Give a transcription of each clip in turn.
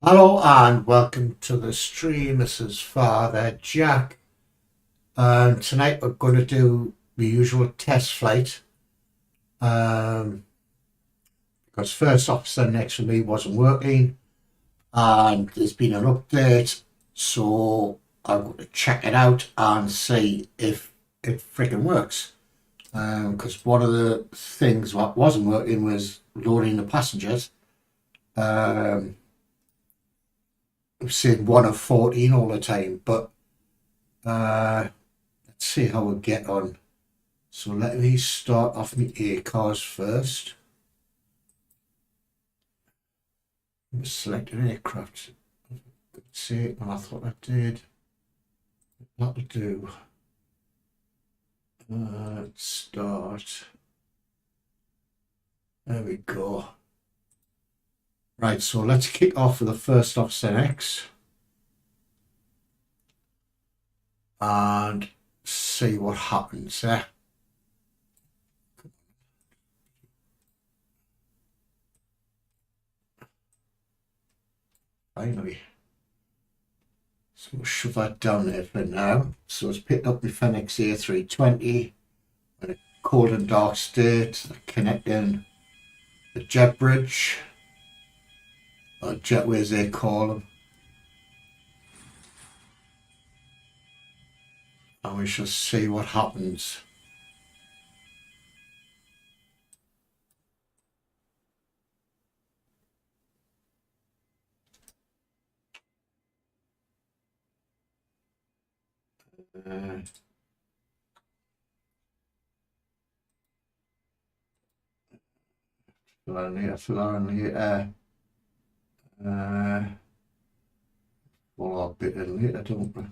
Hello and welcome to the stream. This is Father Jack. Tonight we're going to do the usual test flight. Because first officer next to me wasn't working and there's been an update, so I'm going to check it out and see if it freaking works. Because one of the things that wasn't working was loading the passengers. I've said 1 of 14 all the time, but let's see how we get on. So let me start off my A cars first. Select an aircraft. Let's see, well, I thought I did. That'll do. Let's start. There we go. Right, so let's kick off with the first offset X and see what happens there. Finally. So we'll shove that down there for now. So it's picked up the Fenix A320 in a cold and dark state, connecting the jet bridge. Jetways they call them, and we shall see what happens. Flying later. Well, I'll bit it later, don't we?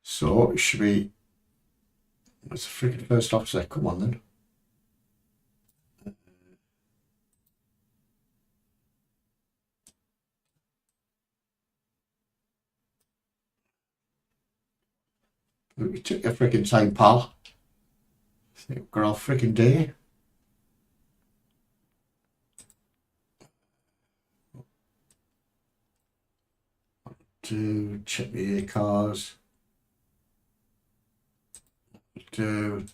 So it should be. It's a freaking first offset. Come on then. We took your freaking time, pal. I think we've got all freaking day. To check the A cars. So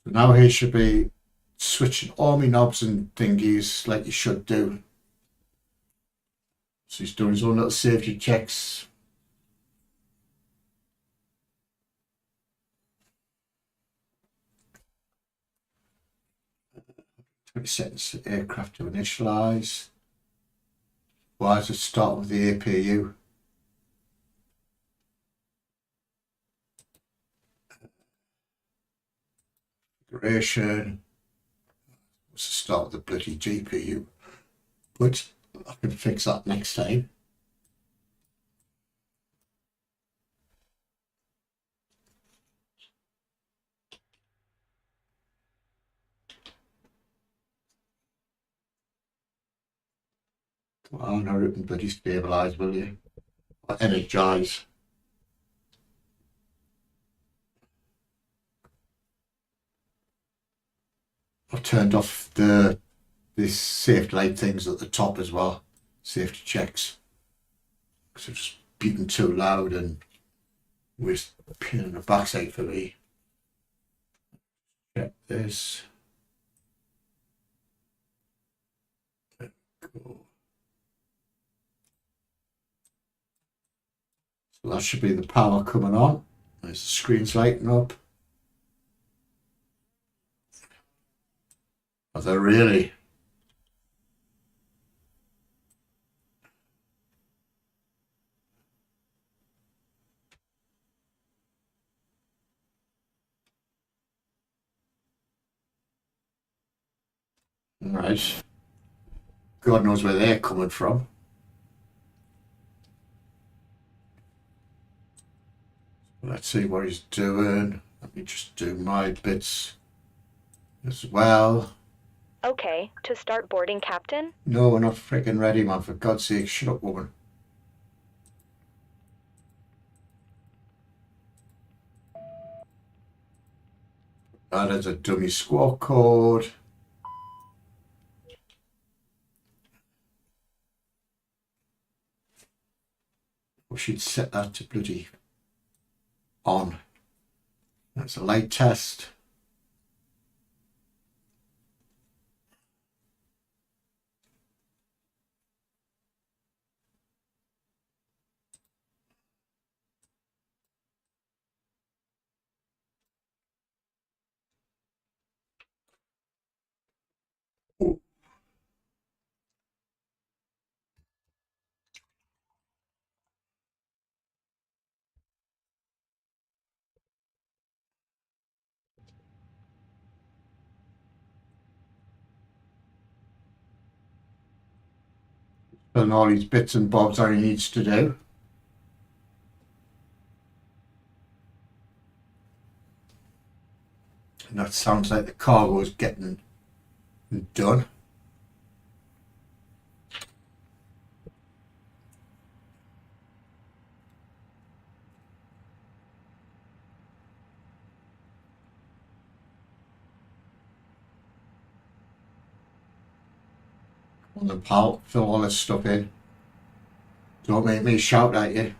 now he should be switching all my knobs and thingies like he should do. So he's doing his own little safety checks. Settings aircraft to initialize. Why does it start with the APU? Configuration. Let's start with the bloody GPU. But I can fix that next time. Come on, hurry up and bloody stabilize, will you? Or energize. I've turned off these safety light things at the top as well. Safety checks. Because it's just beating too loud and was pain in the backside for me. Check this. There we go. So that should be the power coming on. There's the screen's lighting up. Are they really? Right. God knows where they're coming from. Let's see what he's doing. Let me just do my bits as well. Okay, to start boarding, Captain? No, we're not freaking ready, man. For God's sake, shut up, woman. That is a dummy squawk code. We should set that to bloody on. That's a light test. And all these bits and bobs that he needs to do. And that sounds like the cargo is getting done. On the pal, fill all this stuff in. Don't make me shout at you.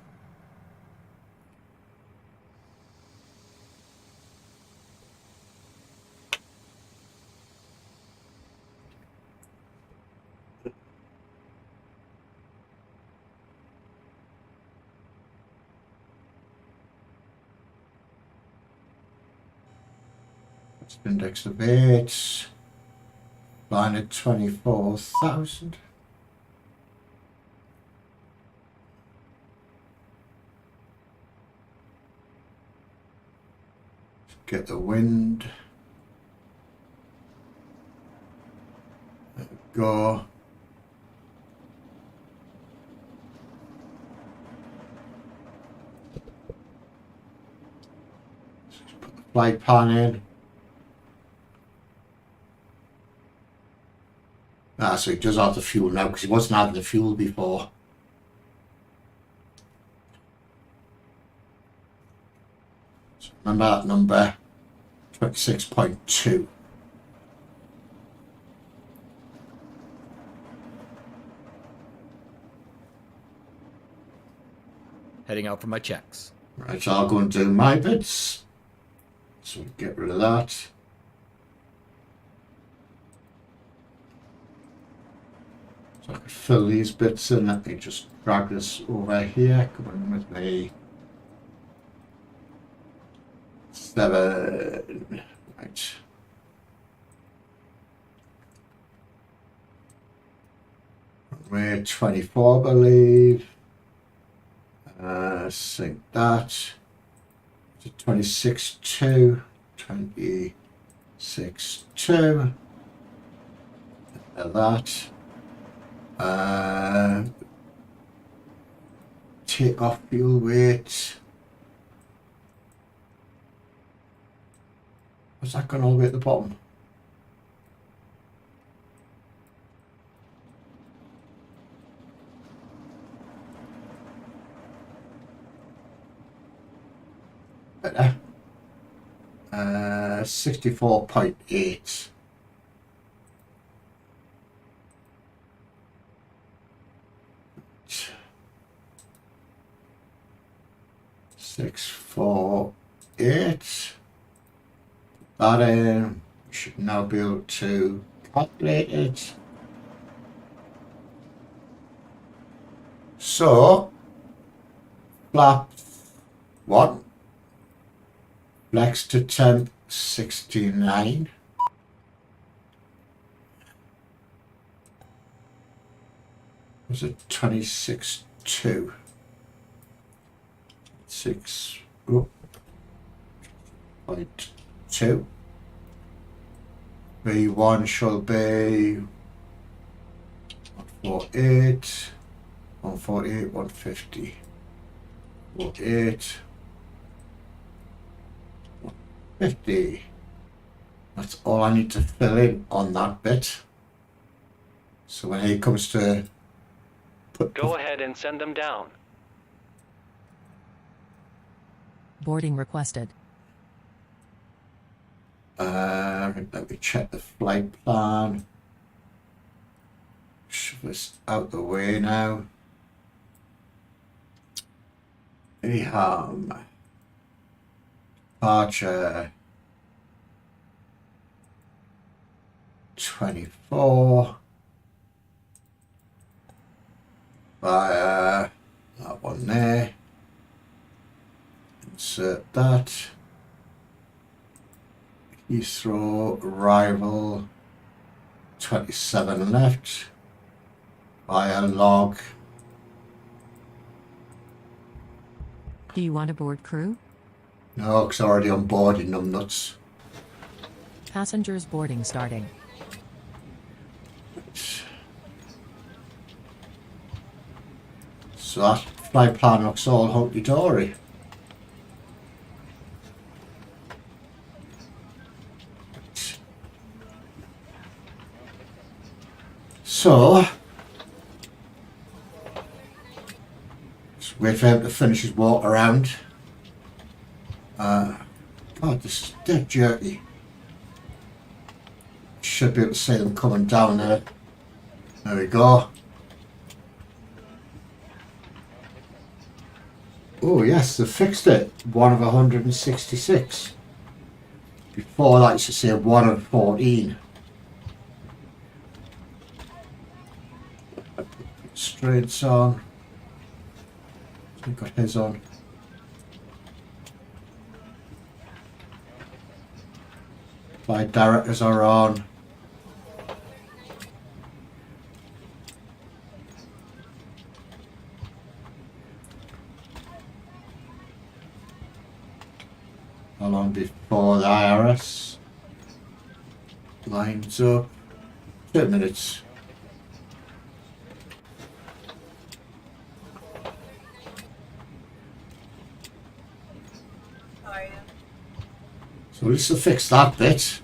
That's the index of 8. Line at 24,000. Get the wind. There we go. Just put the flight pan in. So he does have the fuel now because he wasn't having the fuel before. So remember that number, 26.2. Heading out for my checks. Right, so I'll go and do my bits. So we get rid of that. So I could fill these bits in. Let me just drag this over here. Come on with me. 7. Right. We're 24, I believe. Sync that. 26.2. 26.2. That. Take off fuel weight. What's that gone all the way at the bottom? Better. 64.8. Six, 4, 8. That in. We should now be able to calculate it. So, flap 1, flex to temp 69. Was it 26.2? 6.2. V1 shall be 148, 148, 150, 48, 150. That's all I need to fill in on that bit. So when he comes to put Go ahead and send them down. Boarding requested. Let me check the flight plan. Shove this out the way now. EHAM. Departure 24. Via that one there. Insert that. Heathrow arrival 27 left. Via log. Do you want a board crew? No, because I'm already on board in numbnuts. Passengers boarding starting. So that flight plan looks all hunky-dory. So, just wait for him to finish his walk around. God, this is dead jerky. Should be able to see them coming down there. There we go. Oh yes, they fixed it. 1 of 166. Before that, it used to say 1 of 14. Straits on. So we've got his on. Flight directors are on. How long before the IRS lines up? 2 minutes. So let's fix that bit.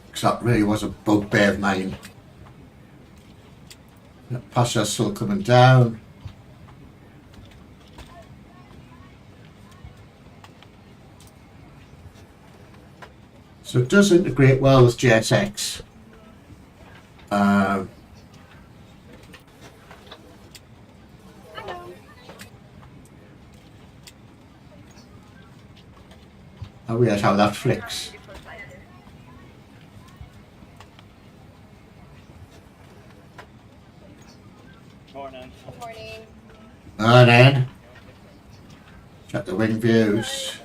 Because that really was a bugbear of mine. That passenger's still coming down. So it does integrate well with JSX. How weird how that flicks. Morning. Morning. And then check the wing views.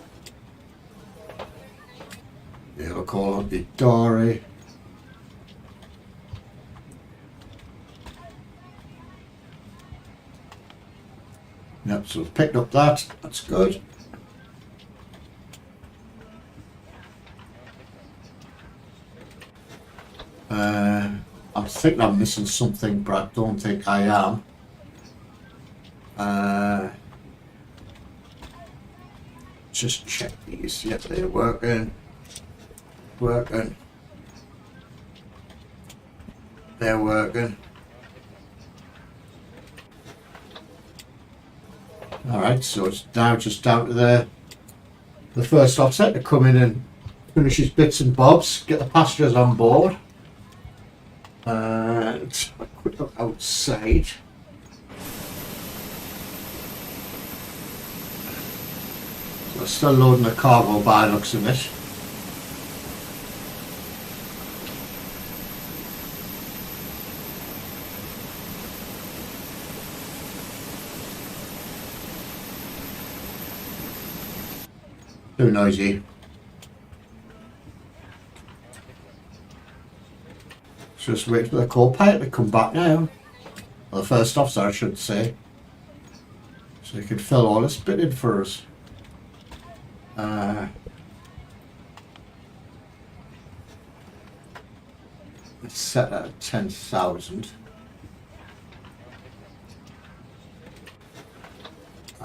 Yeah, we'll call up the dory. Yep, so we've picked up that. That's good. I think I'm missing something, but I don't think I am. Just check these. Yep, they're working. Working. They're working. Alright, so it's now just down to the first offset to come in and finish his bits and bobs, get the passengers on board. And a quick look outside. So still loading the cargo by the looks of it. Too noisy. Just wait for the co-pilot to come back now. Well, the first officer, I should say. So he can fill all this bit in for us. It's set at 10,000.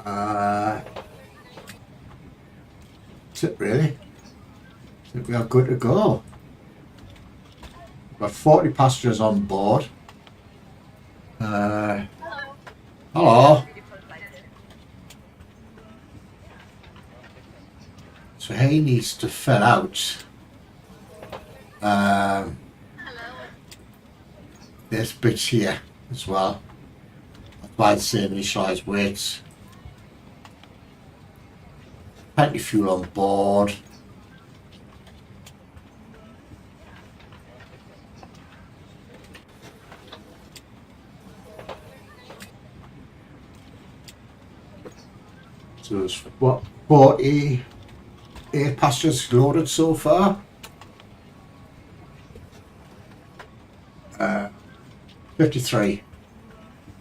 That's it really. I think we are good to go. Got 40 passengers on board. Hello. So he needs to fill out this bit here as well. That's why it's saying initialised weights. Plenty of fuel on board. So there's what, 48 passengers loaded so far. 53.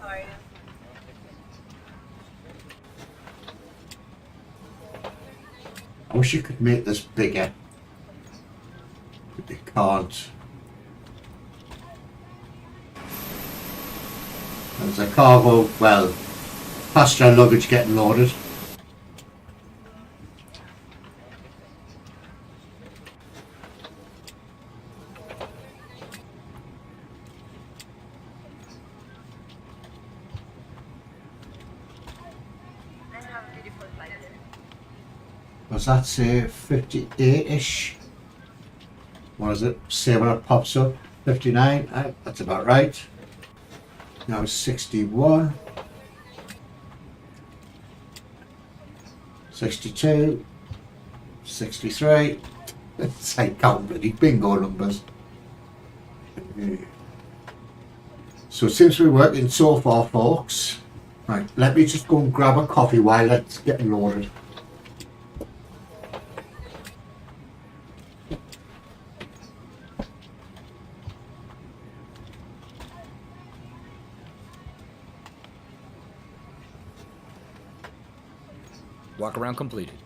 I wish you could make this bigger, but they can't. There's a cargo, well, passenger luggage getting loaded. Does that say 58-ish? What does it say when it pops up? 59? That's about right. Now it's 61. 62. 63. It's like counting bloody bingo numbers. So it seems to be working so far, folks. Right, let me just go and grab a coffee while it's getting loaded. Walk around completed.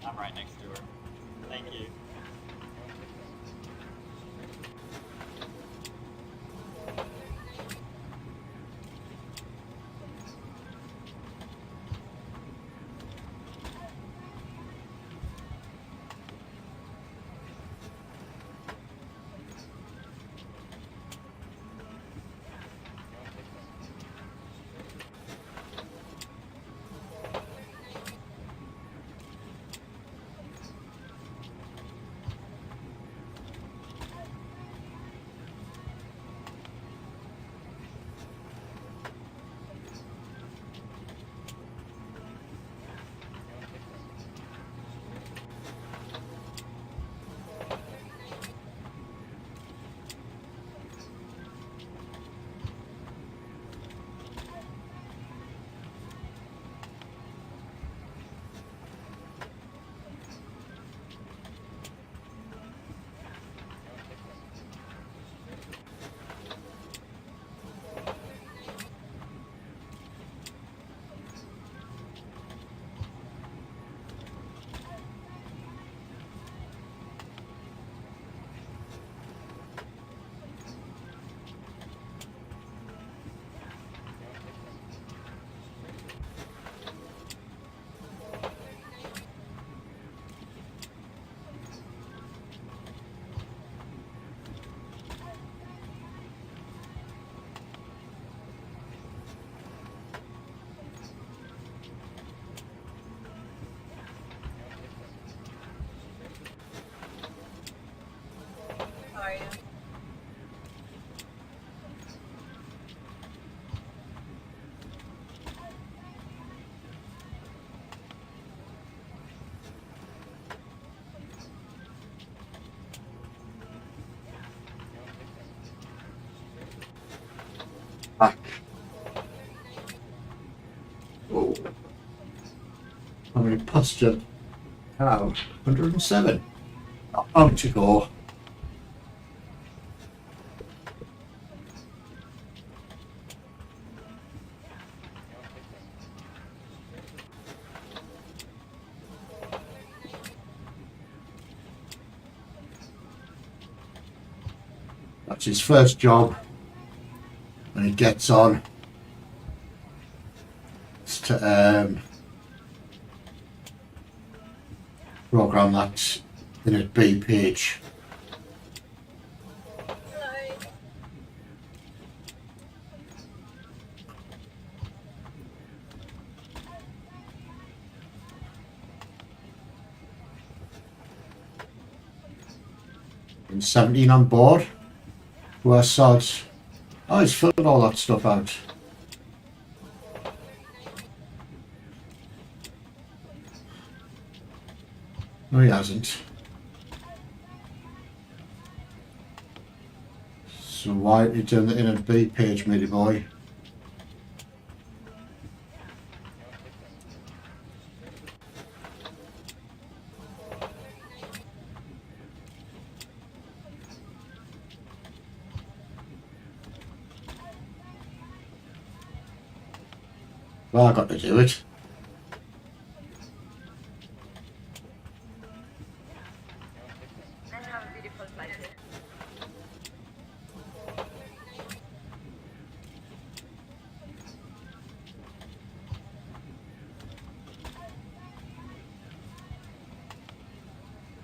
I'm right next to her. Thank you. back. Oh. How many posture? Oh, 107. On to go. That's his first job when he gets on. It's to program that init B page. And 17 on board. Worst sods. Oh, he's filled all that stuff out. No, he hasn't. So why are you doing the init B page, matey boy? Well, I got to do it.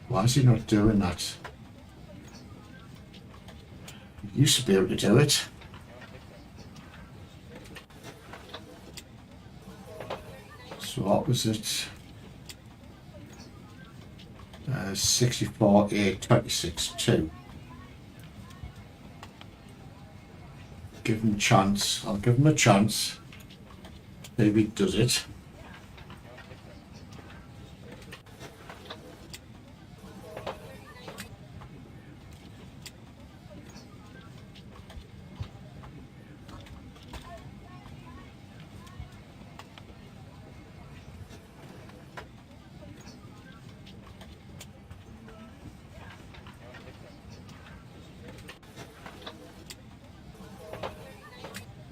Why is he not doing that? He used to be able to do it. So what was it? 64 A26 2. Give him a chance. I'll give him a chance. Maybe he does it.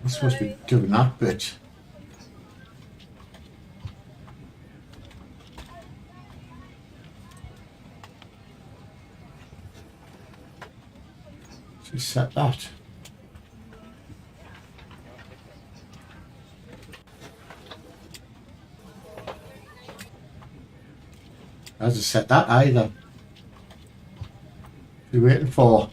I'm supposed to be doing that bit. So set that. Hasn't set that either. What are you waiting for?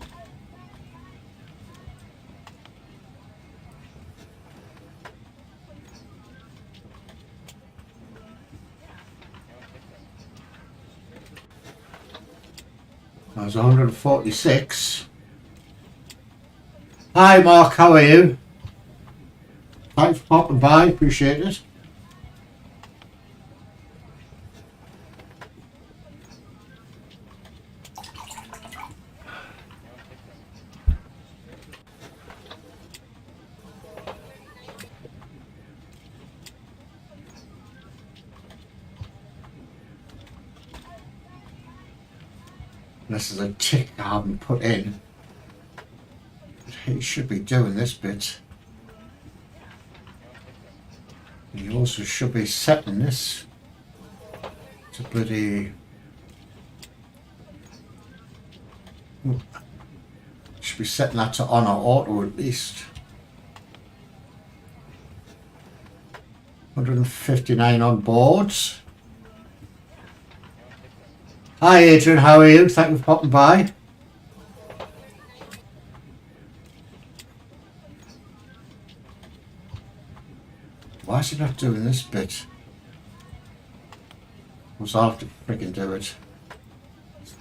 That was 146. Hi Mark, how are you? Thanks for popping by, appreciate it. This is a tick I haven't put in. But he should be doing this bit. He also should be setting this to bloody... Should be setting that to on or auto at least. 159 on boards. Hi Adrian, how are you? Thank you for popping by. Why is he not doing this bit? I'll have to freaking do it.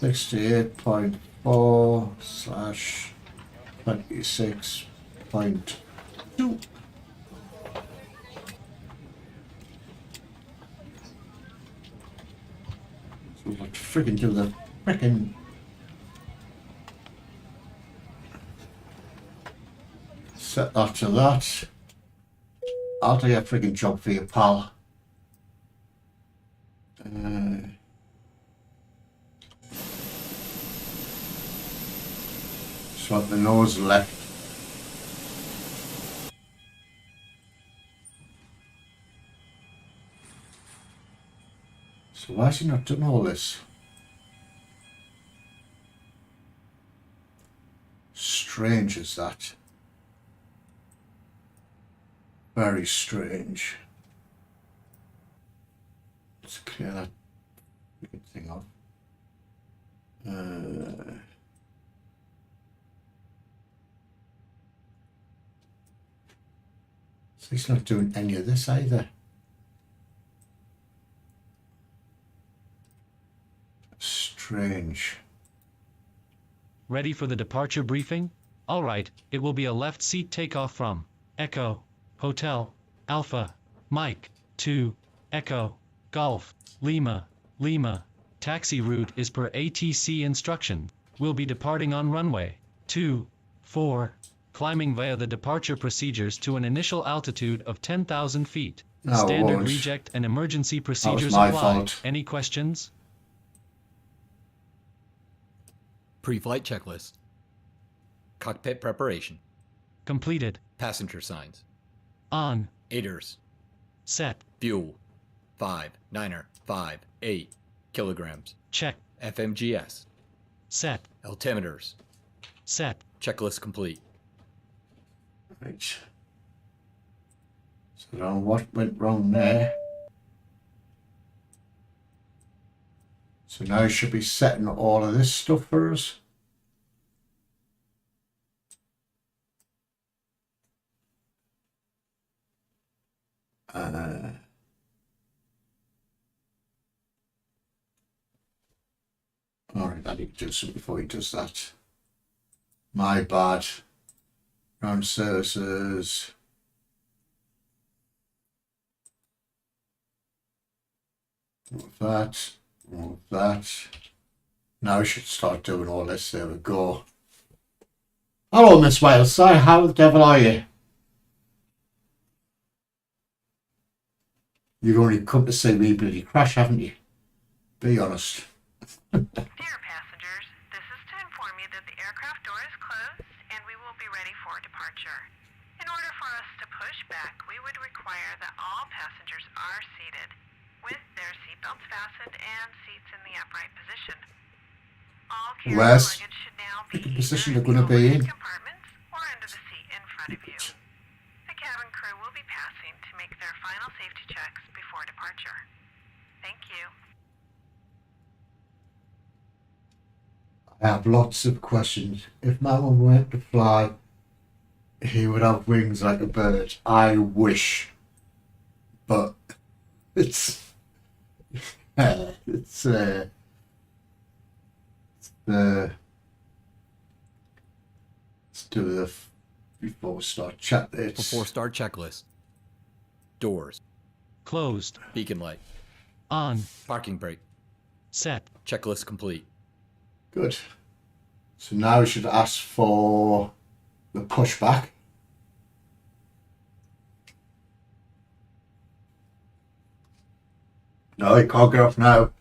68.4/26.2. So we'll have to freaking do the freaking Set that to that. I'll do a friggin' job for you, pal. So the nose left. So why has he not done all this? Strange is that. Very strange. Let's clear that thing off. So he's not doing any of this either. Strange. Ready for the departure briefing? Alright, it will be a left seat takeoff from Echo, Hotel, Alpha, Mike, 2, Echo, Golf, Lima, Lima. Taxi route is per ATC instruction. We'll be departing on runway 24, climbing via the departure procedures to an initial altitude of 10,000 feet. No, Standard won't. reject and emergency procedures my apply. fault. Any questions? Pre-flight checklist. Cockpit preparation. Completed. Passenger signs. On. Aiders. Set. Fuel. 5,9,5,8 kilograms. Check. FMGS. Set. Altimeters. Set. Checklist complete. Right. So I don't know what went wrong there. So now I should be setting all of this stuff for us. Alright, I need to do something before he does that. My bad. Ground services. Move that. Move that. Now I should start doing all this. There we go. Hello, Miss Whaleside. How the devil are you? You've only come to see me bloody crash, haven't you? Be honest. Dear passengers, this is to inform you that the aircraft door is closed and we will be ready for departure. In order for us to push back, we would require that all passengers are seated, with their seatbelts fastened and seats in the upright position. All carry-on Where's luggage should now the be position either they're going to be in? compartments or under the seat in front of you. The cabin crew will be passing to make their final safety checks before departure. Thank you. I have lots of questions. If my one went to fly, he would have wings like a bird. I wish. But it's the let's do the before we start chat. It's Before start checklist. Doors. Closed. Beacon light. On. Parking brake. Set. Checklist complete. good. So now we should ask for the pushback. No, you can't get off now.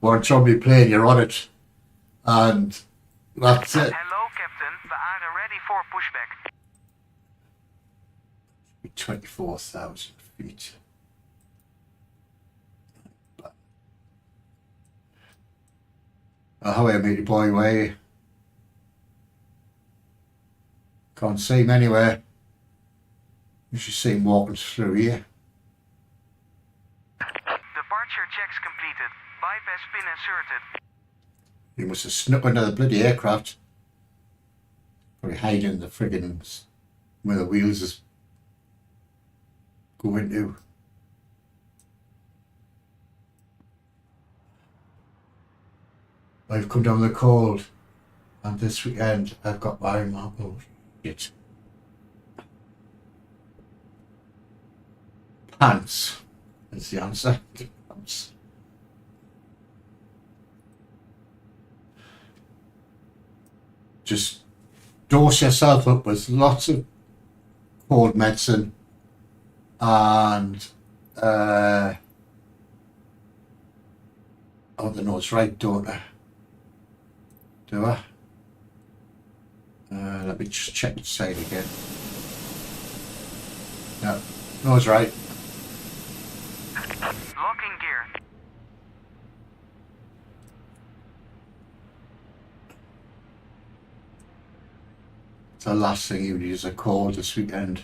Once on me plane, you're on it. And that's it. Hello, Captain. We are ready for pushback. 24,000 feet. How are you, matey boy? Where are you? Can't see him anywhere. You should see him walking through here. Departure checks completed. Bypass pin inserted. He must have snuck under the bloody aircraft. Probably hiding in the friggin' where the wheels is going to. I've come down the cold, and this weekend I've got my marble shit. Pants is the answer. Pants. Just dose yourself up with lots of cold medicine, and oh, the note's right, don't I? Do I? Let me just check the side again. No, note's right. Locking gear. The last thing you need is a call this weekend.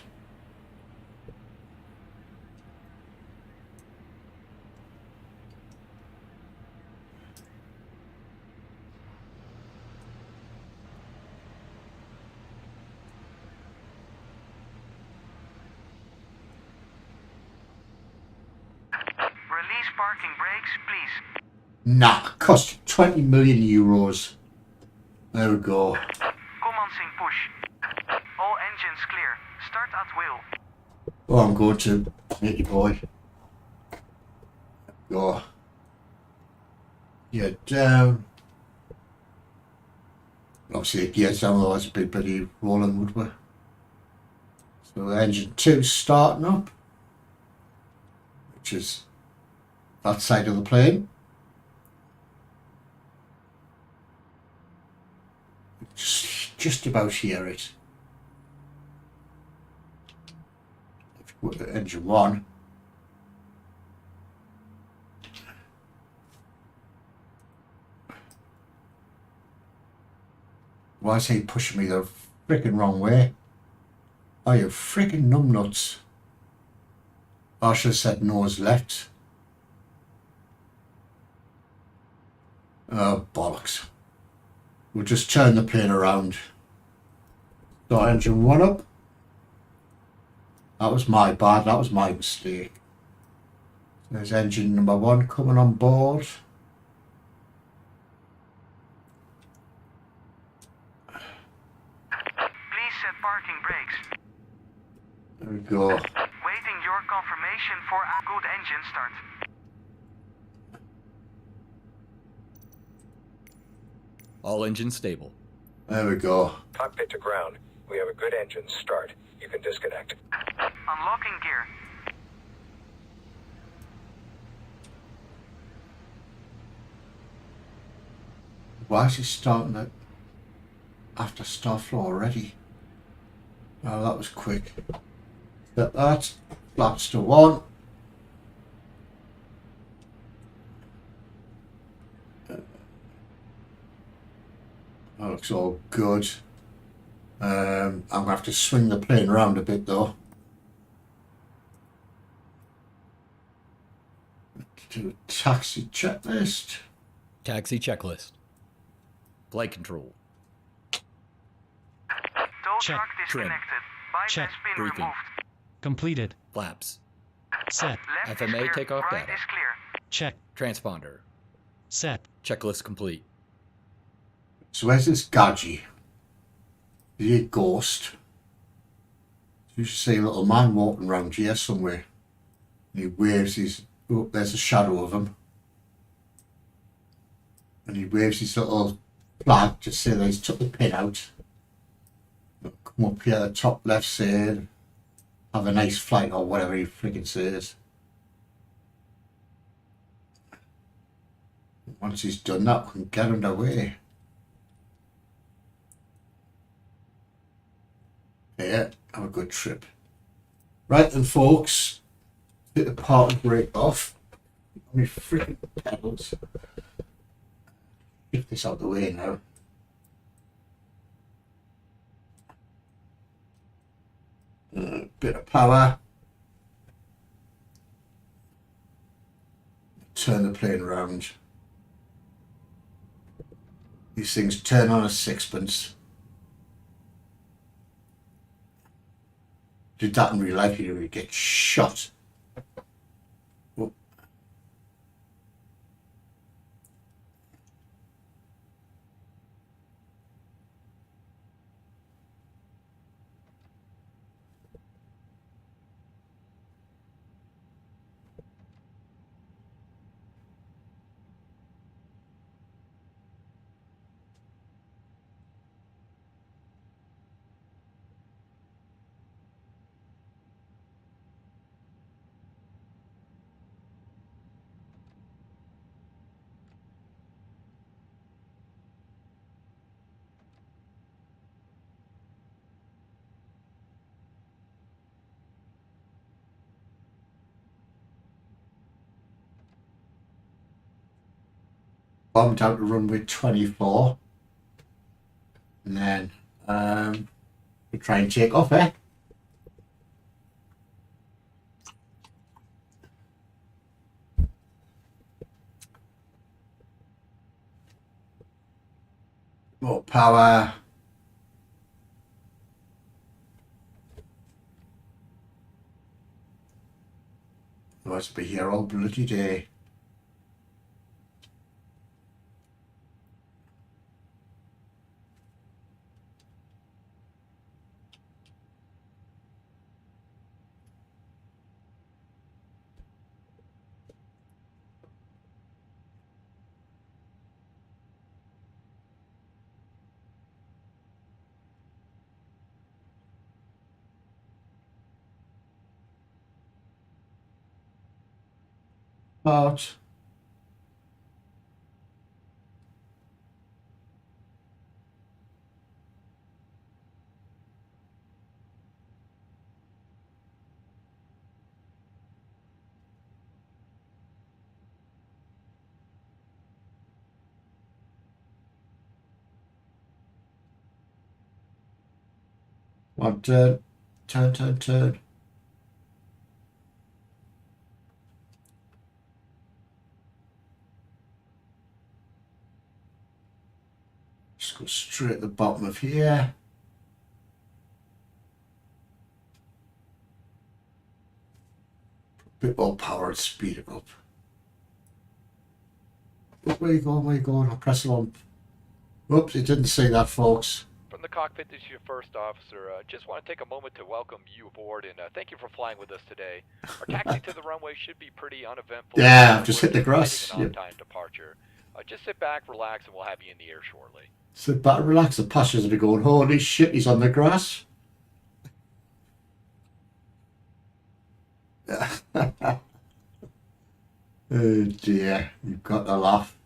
Release parking brakes, please. Nah, cost 20 million euros. There we go. Commencing push. All engines clear. Start at will. Oh, I'm going to hit you, boy. Go. Yeah, down. Obviously, it gears down, otherwise it'd be bloody rolling, would we? So engine 2's starting up, which is that side of the plane. Just about hear it. Engine 1. Why is he pushing me the freaking wrong way? Are you freaking numbnuts? I should have said nose left. Oh, bollocks. We'll just turn the plane around. Start engine 1 up. That was my bad, that was my mistake. There's engine number 1 coming on board. Please set parking brakes. There we go. Waiting your confirmation for a good engine start. All engines stable. There we go. Cockpit to ground. We have a good engine start. You can disconnect. Unlocking gear. Why is he starting it after Starflow already? Oh, that was quick. Set that. Flaps to 1. That looks all good. I'm going to have to swing the plane around a bit though. Do a taxi checklist. Taxi checklist. Flight control. Tow Check. truck disconnected. Bypass Check. pin Briefing. removed. Completed. Flaps. Set. Left is FMA clear. takeoff Right data. is clear. Check. Transponder. Set. Checklist complete. So where's this Gadgy? Is he a ghost? You should see a little man walking around here somewhere. And he waves his... Oh, there's a shadow of him. And he waves his little flag to say that he's took the pin out. Come up here, the top left side. Have a nice flight or whatever he freaking says. Once he's done that, we can get underway. Yeah, have a good trip. Right then, folks. Hit the parking brake off. How many freaking pedals? Get this out of the way now. Bit of power. Turn the plane around. These things turn on a sixpence. Did that in real life, you would get shot. Oh. bomb down to runway 24. And then we'll try and take off, eh? More power. Otherwise I'll be here all bloody day. But one turn, turn. Just go straight at the bottom of here. Bit more power and speed it up. Oh, where you going? I'll press it on. Oops, it didn't say that, folks. From the cockpit, this is your first officer. Just want to take a moment to welcome you aboard and thank you for flying with us today. Our taxi to the runway should be pretty uneventful. Yeah, I've just hit the grass. An on-time departure. Just sit back, relax, and we'll have you in the air shortly. Sit back, relax. The passengers are going, holy shit, he's on the grass. Oh dear, you've got to laugh.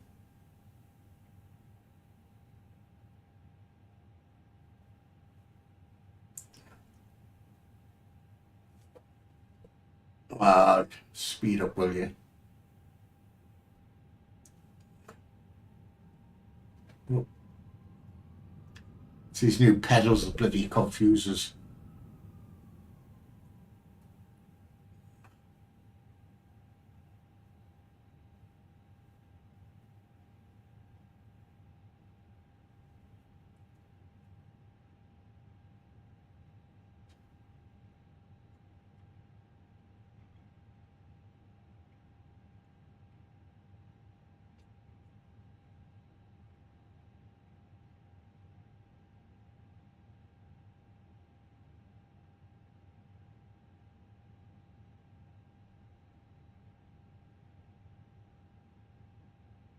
Speed up, will you? Oh. It's these new pedals that bloody confusers.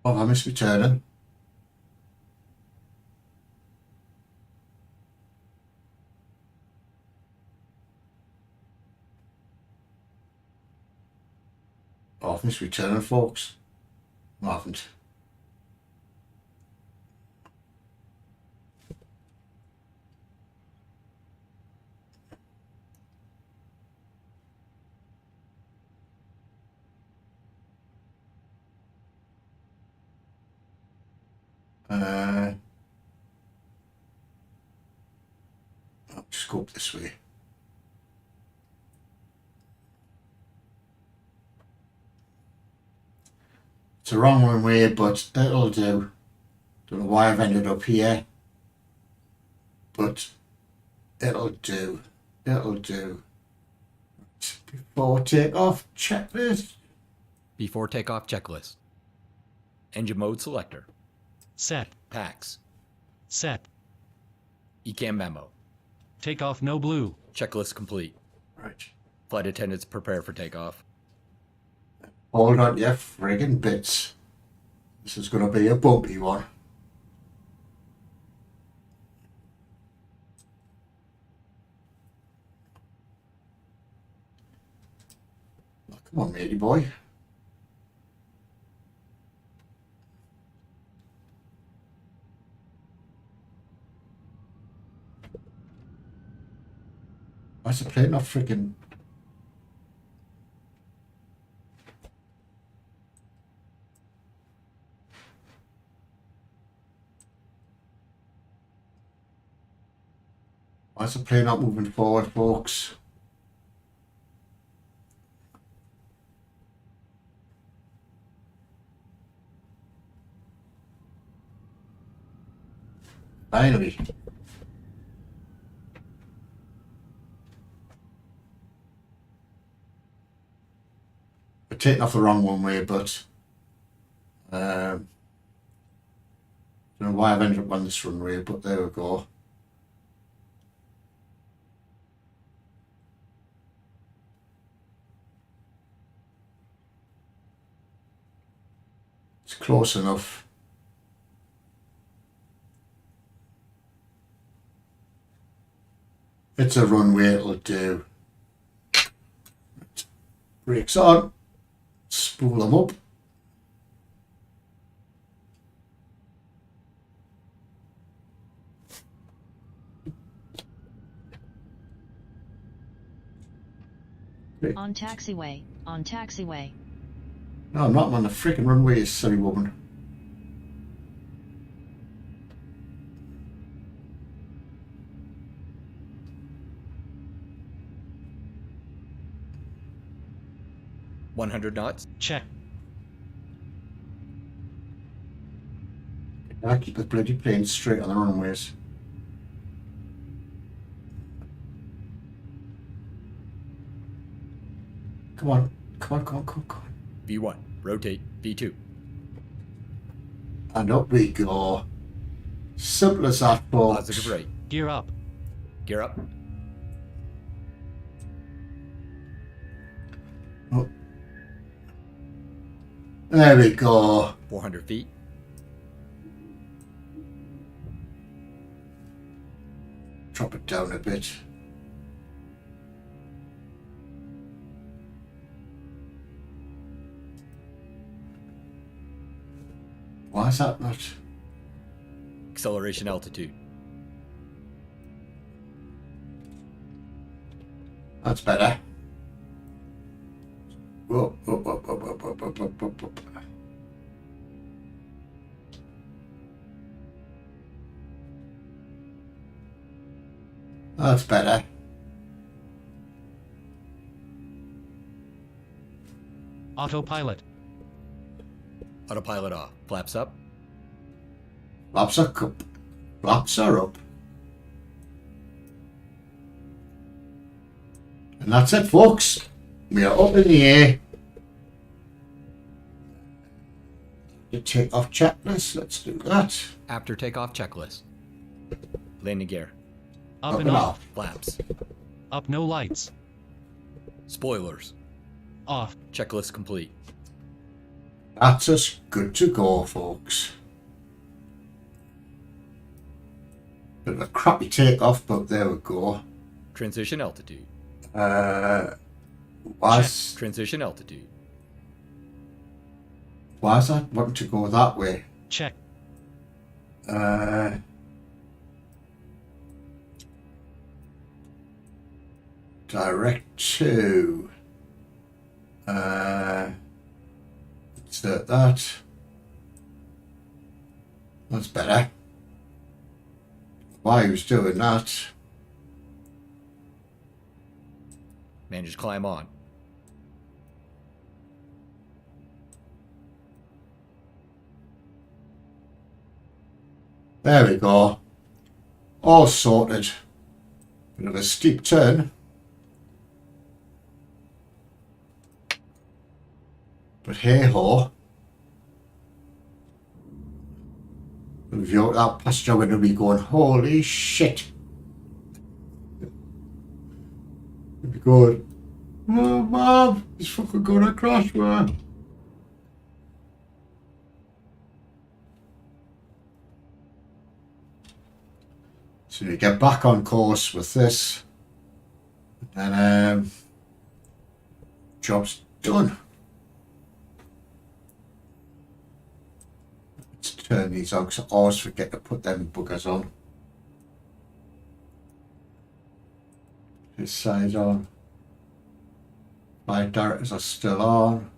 Oh, I must be turning. Oh, I must be turning, folks. I haven't. I'll just go up this way. It's a wrong one way, but it'll do. Don't know why I've ended up here, but it'll do. It'll do. Before takeoff, checklist. Before takeoff checklist. Engine mode selector. Set. Packs. Set. ECAM memo. Takeoff no blue. Checklist complete. Right. Flight attendants prepare for takeoff. Hold on to your friggin' bits. This is going to be a bumpy one. Oh, come on, matey boy. Why's the plane not freaking... Why's the plane not moving forward, folks? Finally. We're taking off the wrong one way, but don't know why I've ended up on this runway, but there we go. It's close enough. It's a runway, it'll do. Brakes on. Spool them up. On taxiway, on taxiway. No, I'm not. I'm on the freaking runway, silly woman. $100 knots. Check. I keep the bloody plane straight on the runways. Come on. Come on, come on, come on, come on. V1. Rotate. V2. And up we go. Simple as that, folks. Positive rate. Gear up. Gear up. Oh. There we go. 400 feet. Drop it down a bit. Why is that not? Acceleration altitude. That's better. Whoa, whoa, whoa, whoa, whoa, whoa, whoa, whoa, whoa, whoa. That's better. Autopilot. Autopilot off. Flaps up. Flaps are up. Flaps are up. And that's it, folks. We are up in the air. The takeoff checklist. Let's do that. After takeoff checklist. Landing gear. Up and off. Flaps. Up, no lights. Spoilers. Off. Checklist complete. That's us good to go, folks. Bit of a crappy takeoff, but there we go. Transition altitude. Why Transition altitude. is that wanting to go that way? Check. Direct to insert that. That's better. Why he was doing that? Manage climb on. There we go. All sorted. Bit of a steep turn. But hey ho. If you're out pasture window, be going, holy shit. You'd be going, oh mom, he's fucking gonna crash, man. So you get back on course with this, and job's done. Let's turn these on because I always forget to put them buggers on. This side on. My directors are still on,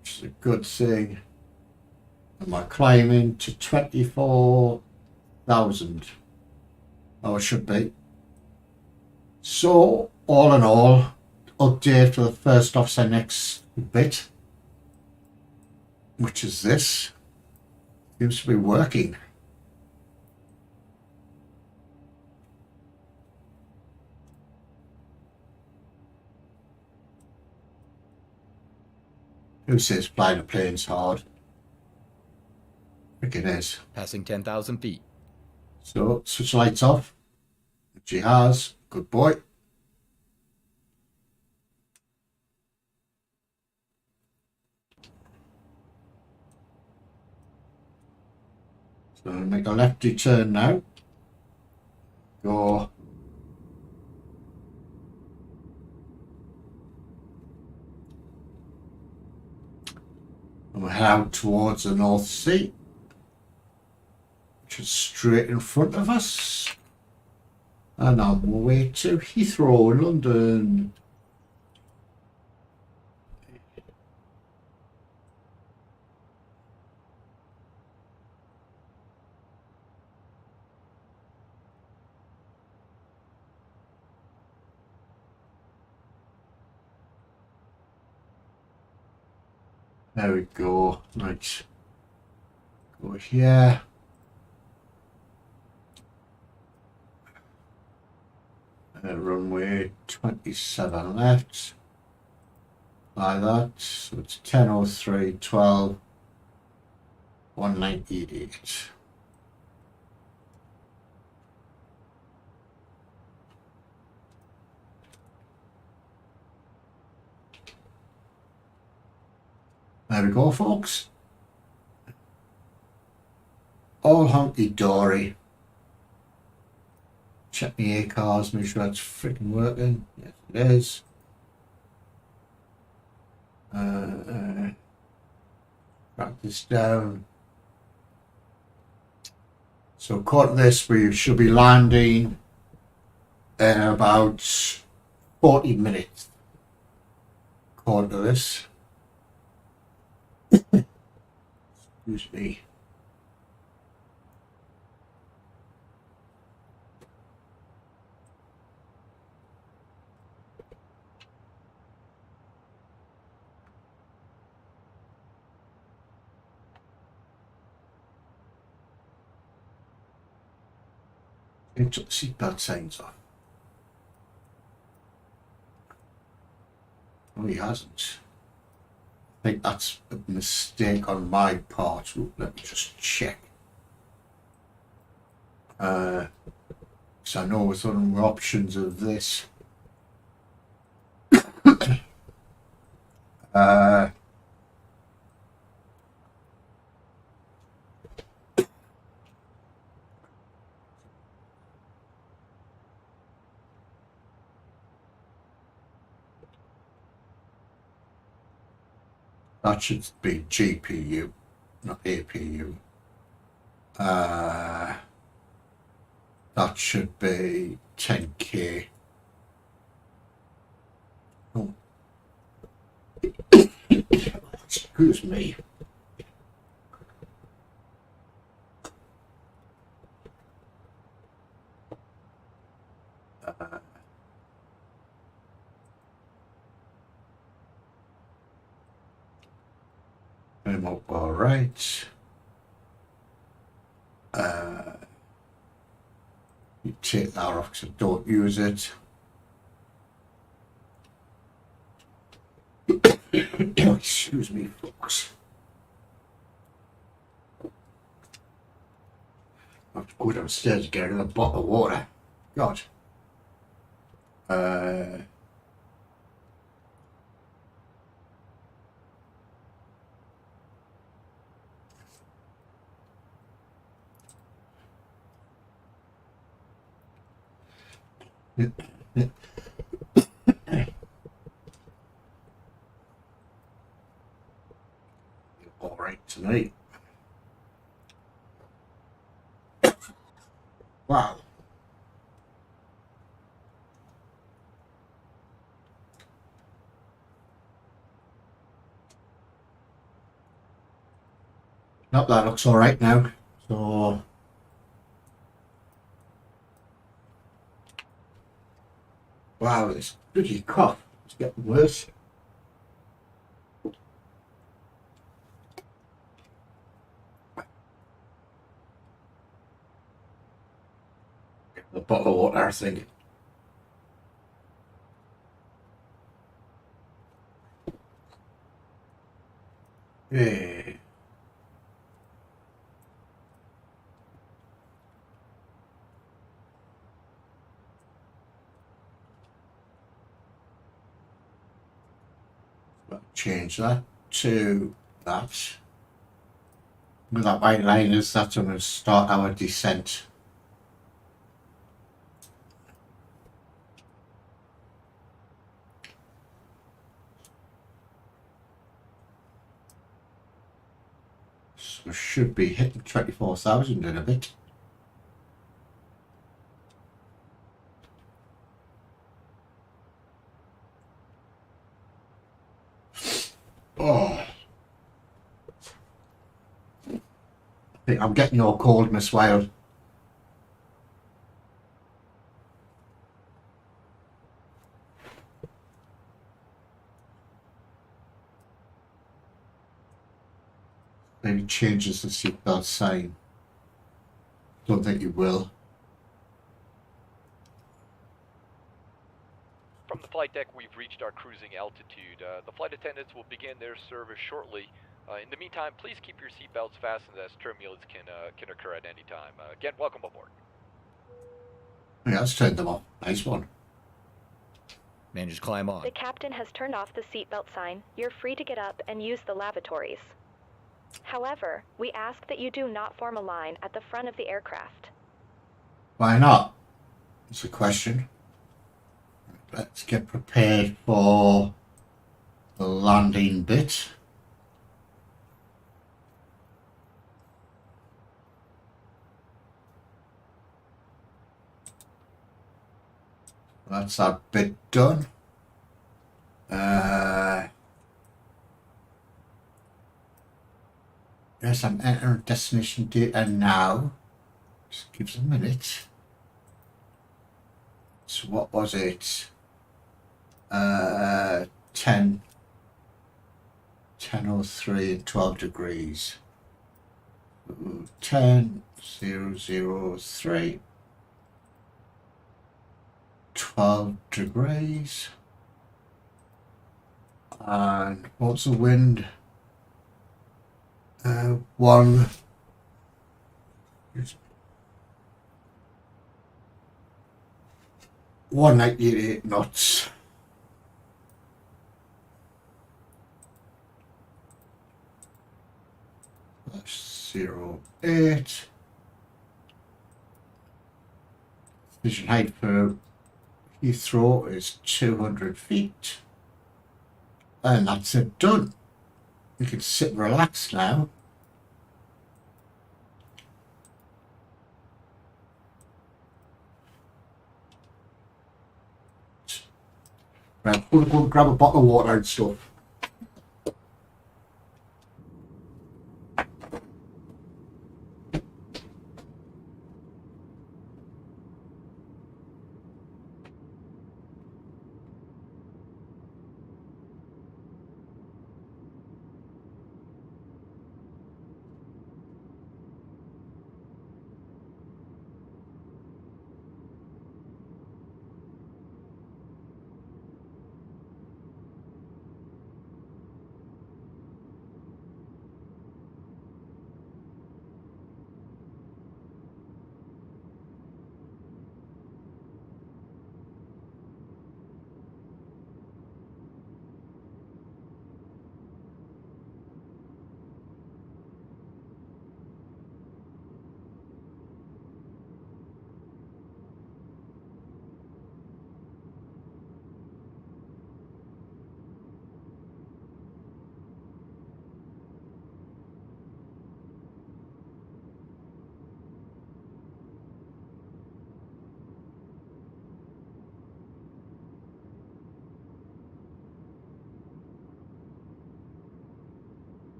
which is a good thing. And my climbing to 24,000. Oh, it should be. So, all in all, update for the first officer next bit, which is this. Seems to be working. Who says flying a plane's hard? I think it is. Passing 10,000 feet. So, switch lights off. Which he has. Good boy. So, make a lefty turn now. Go. And we'll head out towards the North Sea, which is straight in front of us. And on my way to Heathrow in London. There we go. Right. Go here. Runway 27 left. Like that. So it's 10:03, 12, 198. There we go, folks. All hunky-dory. Check my A-cars, make sure it's freaking working. Yes, it is. Write this down. So, according to this, we should be landing in about 40 minutes. According to this. Excuse me. He took the seatbelt signs off. No, he hasn't. I think that's a mistake on my part. Let me just check. Because I know with other options of this. That should be GPU, not APU. That should be 10K. Oh. Excuse me. I'm up all right. You take that off because I don't use it. Excuse me, folks. I have to go downstairs to get another bottle of water. God. All right tonight. Wow. Nope, that looks all right now. So Wow, this bloody cough. It's getting worse. The bottle of water, I think. Yeah. Change that to that. With that white line is that's when we start our descent. So we should be hitting 24,000 in a bit. Oh. I think I'm getting your cold, Miss Wild. Maybe changes the seatbelt sign. Don't think you will. From the flight deck, we've reached our cruising altitude. The flight attendants will begin their service shortly. In the meantime, please keep your seatbelts fastened as turbulence can occur at any time. Again, welcome aboard. Yeah, let's turn them off. Nice one. Man, just climb on. The captain has turned off the seatbelt sign. You're free to get up and use the lavatories. However, we ask that you do not form a line at the front of the aircraft. Why not? It's a question. Let's get prepared for the landing bit. That's that bit done. Yes, I'm entering destination data now. Just give us a minute. So what was it? 10:03 and 12 degrees. 10:003. 12 degrees. And what's the wind? 198 knots. That's 08. Vision height for Heathrow is 200 feet. And that's it done. You can sit and relax now. Right, we'll go and grab a bottle of water and stuff.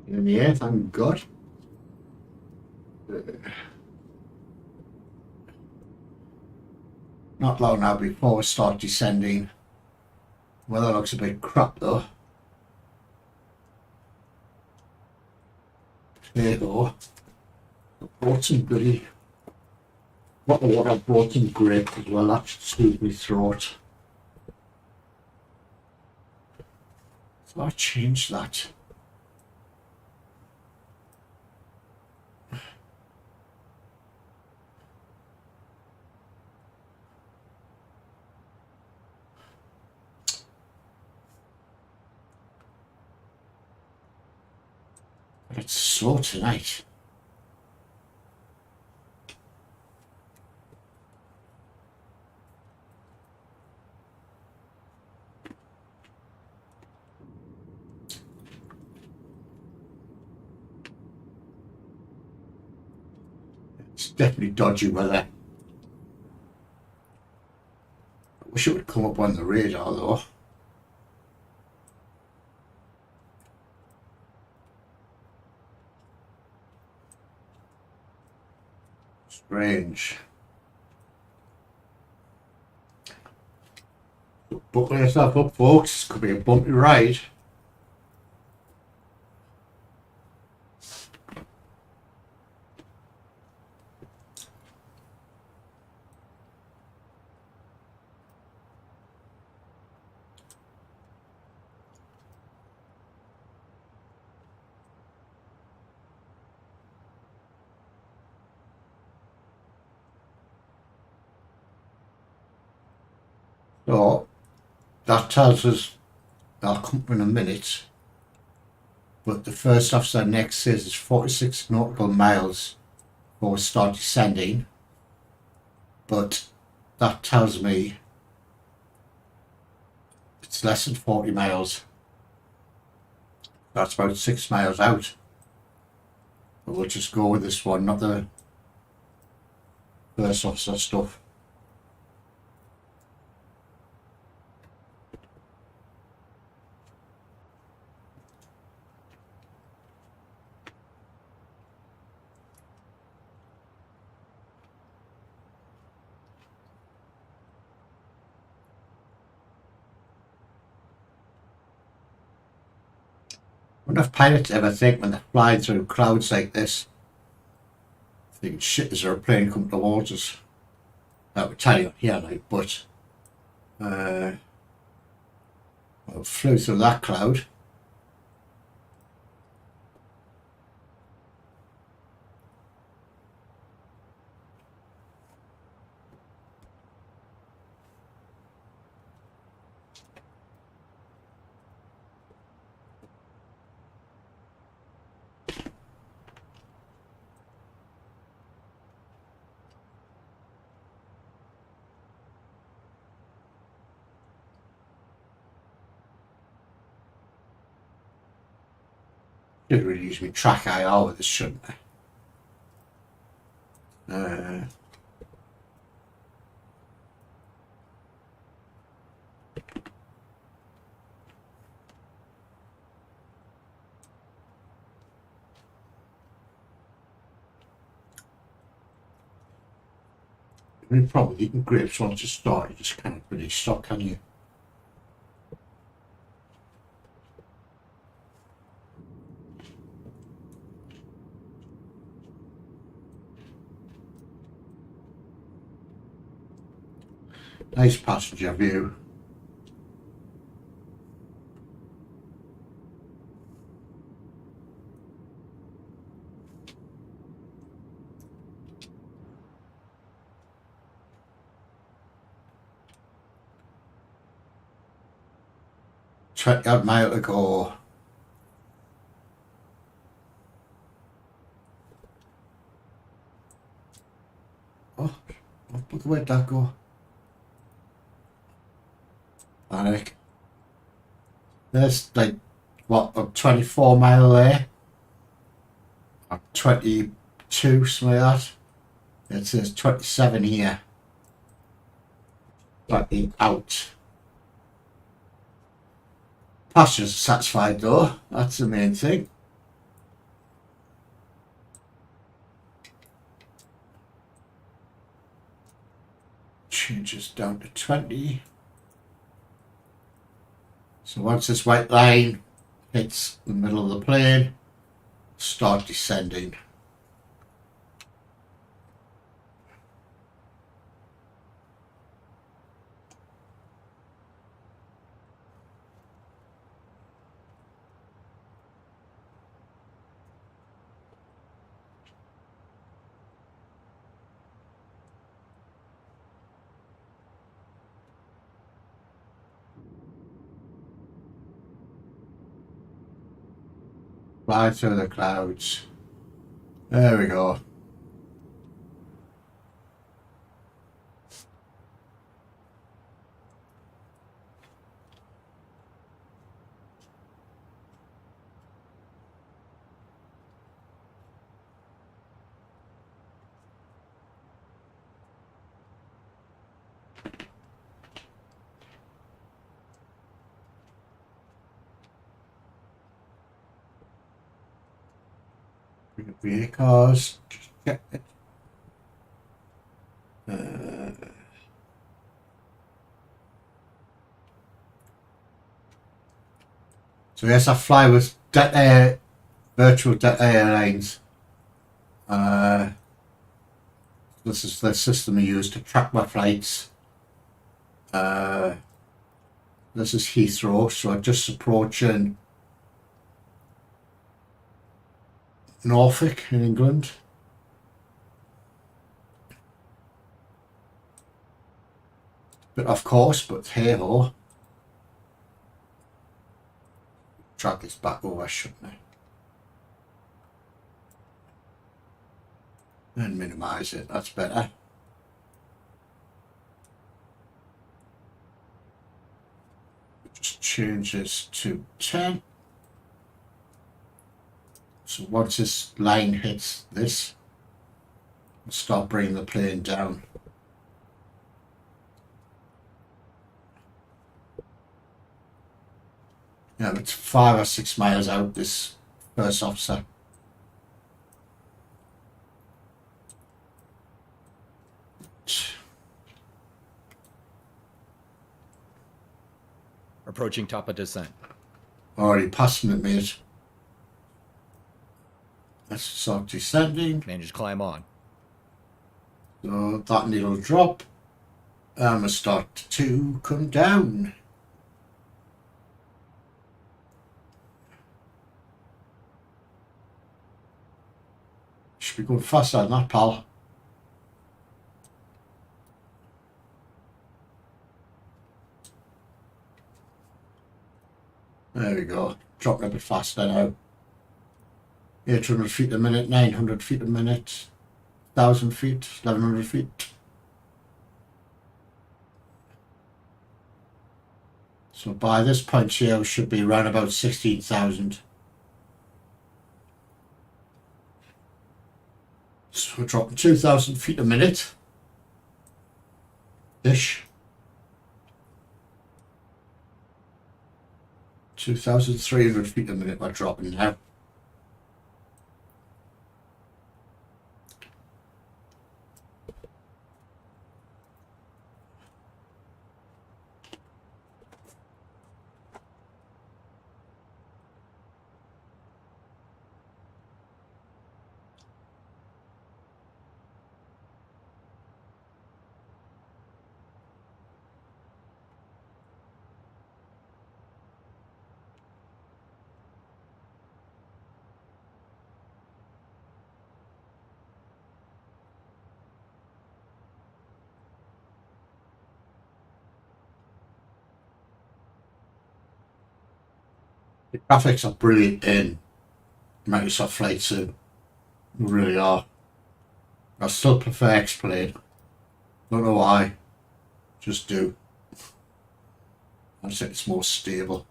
In the air, thank God. Not long now before we start descending. Weather looks a bit crap though. There you go. I brought some goody. What the water, I brought some grapes as well. That should soothe my throat. So I changed that. But it's slow tonight. It's definitely dodgy weather. I wish it would come up on the radar though. Strange. So buckle yourself up, folks. This could be a bumpy ride. So that tells us, I'll come up in a minute, but the first officer next says it's 46 nautical miles before we start descending, but that tells me it's less than 40 miles. That's about 6 miles out. But we'll just go with this one, not the first officer stuff. I wonder if pilots ever think when they're flying through clouds like this, thinking shit, is there a plane coming towards us? That would tell you here, like, but I flew through that cloud. Should really use my track IR with this, shouldn't I? I mean, probably eating grapes once you start, you just can't really stop, can you? Nice passenger view. Odd mile to go. Oh, where'd that go? Panic. There's like, what, a 24 mile there? Or 22, something like that. It says 27 here. Slightly out. Passengers are satisfied though, that's the main thing. changes down to 20. So once this white line hits the middle of the plane, start descending. Fly through the clouds. There we go. Vehicles. Check it. So yes, I fly with virtual airlines. This is the system I use to track my flights. This is Heathrow, so I'm just approaching Norfolk in England. Bit off course, but hey ho. Drag this back over, shouldn't I? And minimize it, that's better. Just change this to 10. So once this line hits this, I'll start bringing the plane down. Yeah, it's 5 or 6 miles out, this first officer. Approaching top of descent. Already passing it, mate. Let's start descending. Manage to climb on. So that needle drop. I'm gonna start to come down. Should be going faster than that, pal. There we go. Dropping a bit faster now. 800 feet a minute, 900 feet a minute, 1,000 feet, 1,100 feet. So by this point here, we should be around about 16,000. So we're dropping 2,000 feet a minute. Ish. 2,300 feet a minute we're dropping now. The graphics are brilliant in Microsoft Flight Sim. They really are. I still prefer X-Plane. Don't know why. Just do. I think it's more stable.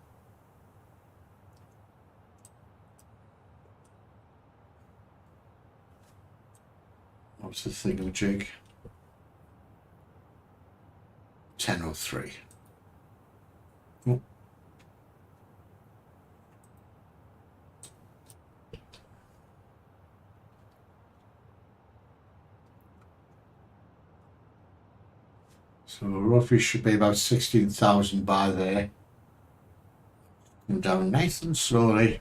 What's the thingamajig? 10:03. Oh. So roughly should be about 16,000 by there. Come down nice and slowly.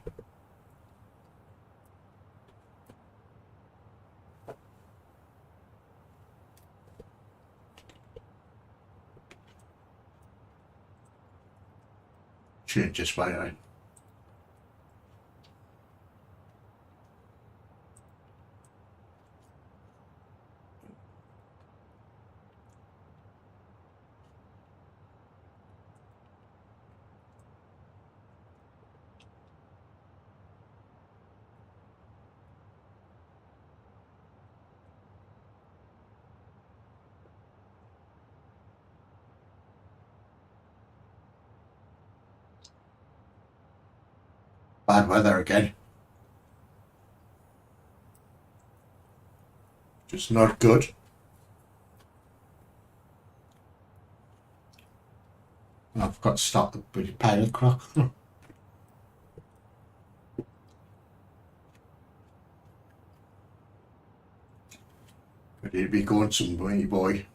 Change this way out. Bad weather again. Just not good. I've got to stop the bloody pilot clock. But he'd be going somewhere, boy.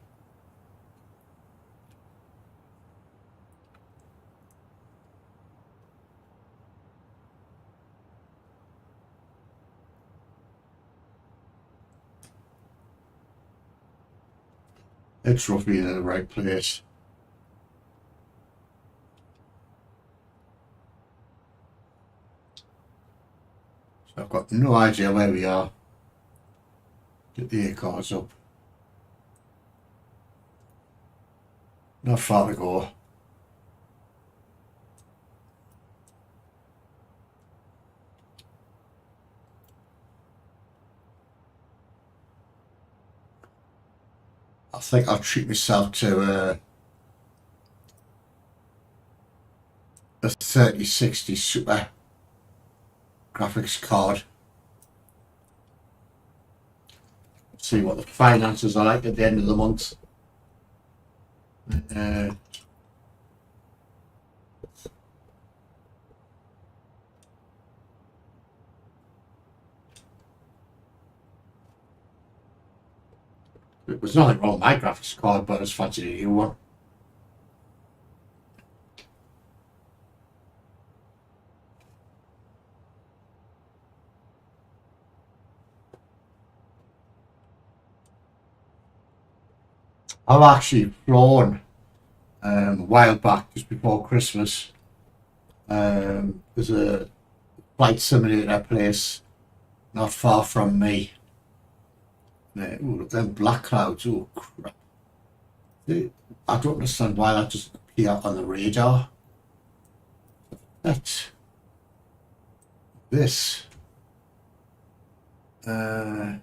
It's roughly in the right place. So I've got no idea where we are. Get the air cars up. Not far to go. I think I'll treat myself to a 3060 Super graphics card. See what the finances are like at the end of the month. It was nothing wrong with my graphics card, but I just fancied a new one. I've actually flown a while back, just before Christmas. There's a flight simulator place not far from me. Ooh, look, them black clouds. Oh crap! I don't understand why that doesn't appear on the radar. That's this. Does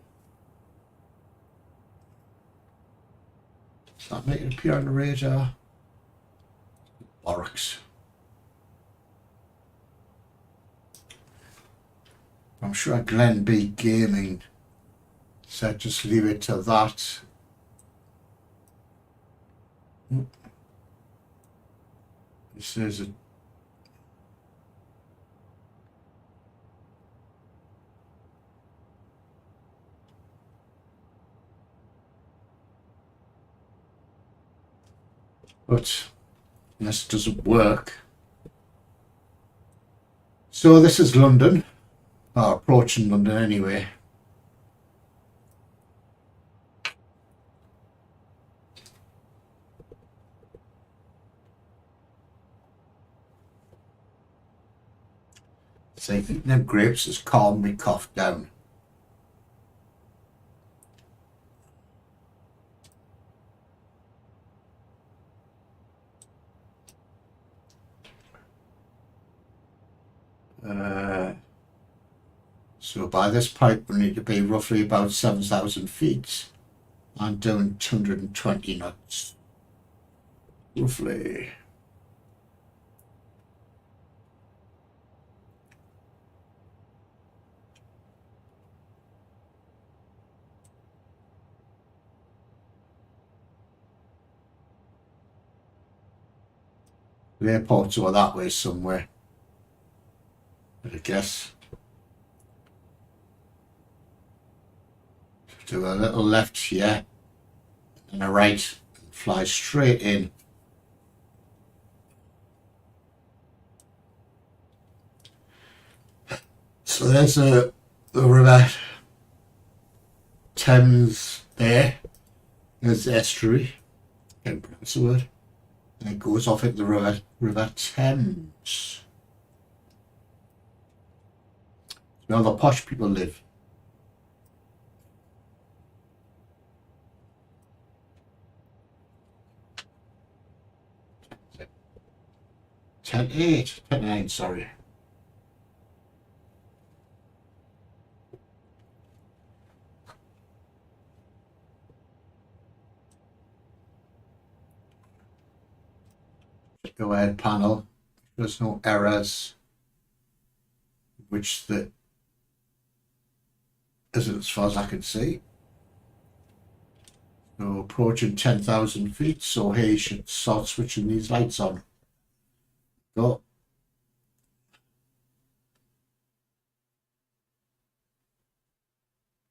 that make it appear on the radar? Bollocks. I'm sure Glen B Gaming said just leave it to that. This is a but this doesn't work. So this is London, or approaching London anyway. So eating them grapes has calmed me cough down. So by this point we need to be roughly about 7,000 feet and doing 220 knots. Roughly. The airports are that way somewhere, I guess. Do a little left here and a right, fly straight in. So there's the river Thames there. There's the estuary. Can't pronounce the word. And it goes off into the river Thames. Where all the posh people live. Ten 9, sorry. Go ahead panel. There's no errors, which the isn't as far as I can see. So approaching 10,000 feet, so here you should start switching these lights on. Go.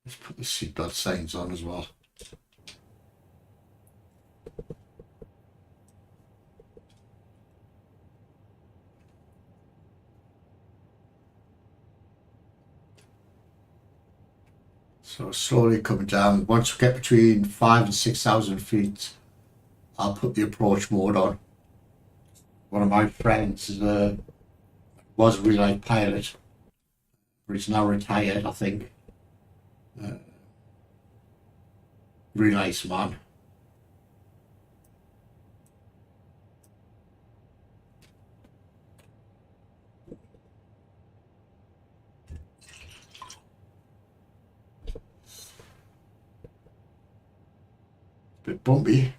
Let's put the seatbelt signs on as well. So slowly coming down. Once we get between 5,000 and 6,000 feet, I'll put the approach mode on. One of my friends was a relay pilot, but he's now retired, I think. Really nice man. Bit bumpy.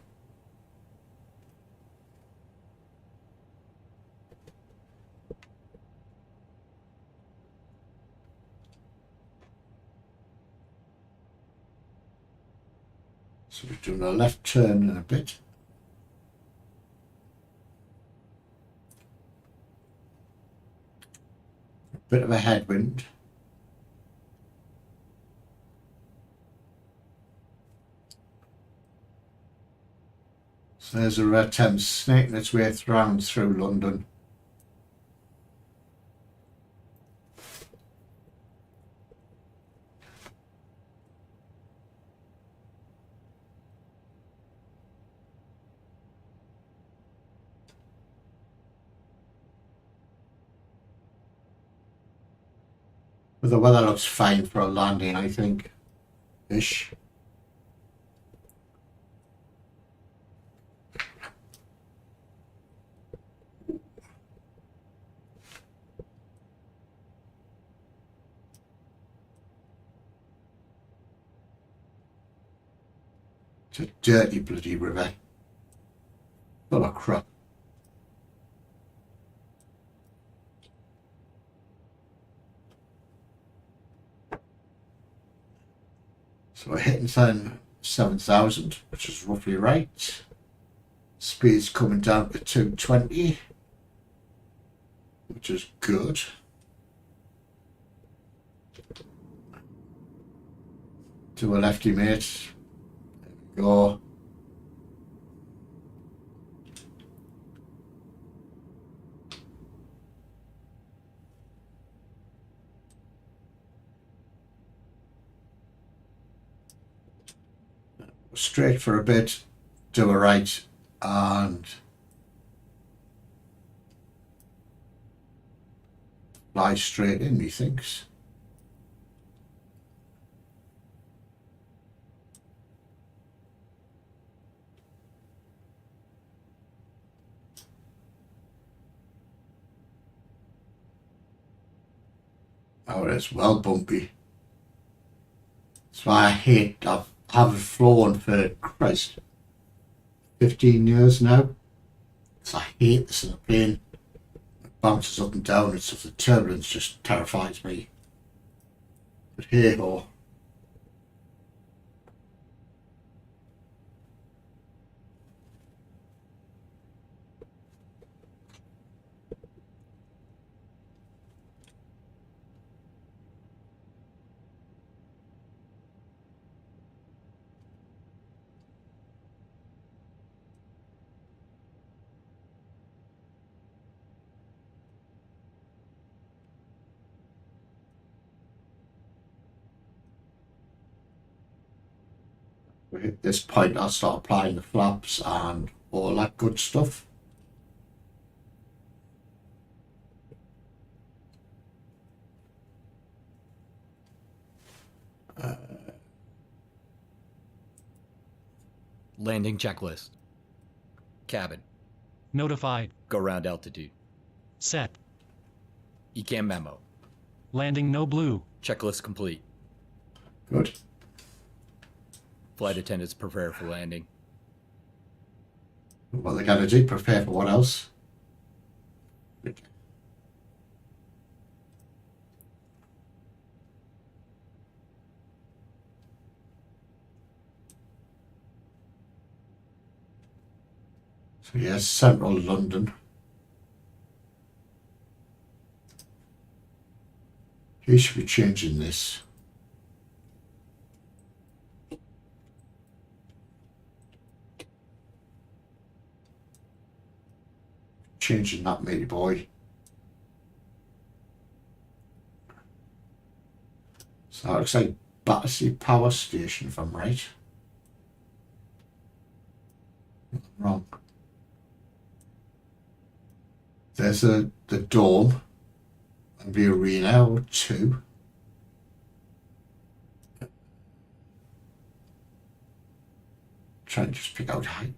So we're doing a left turn in a bit. A bit of a headwind. So there's a Red Thames snaking its way round through London. But the weather looks fine for a landing, I think. Ish. It's a dirty bloody river. Full of crap. So we're hitting 7,000, which is roughly right. Speed's coming down to 220, which is good. To a lefty, mate. There we go. Straight for a bit, do a right, and fly straight in, methinks. Oh, it's well bumpy. That's why I hate I haven't flown for Christ 15 years now. So I hate this in a plane. It bounces up and down and stuff. The turbulence just terrifies me. But hey ho. At this point, I'll start applying the flaps and all that good stuff. Landing checklist. Cabin. Notified. Go round altitude. Set. ECAM memo. Landing no blue. Checklist complete. Good. Flight attendants prepare for landing. What they gotta do? Prepare for what else? So yes, central London. He should be changing this. Changing that, matey boy. So that looks like Battersea Power Station, if I'm right. Wrong. There's the dome and the arena or two. Try and just pick out height.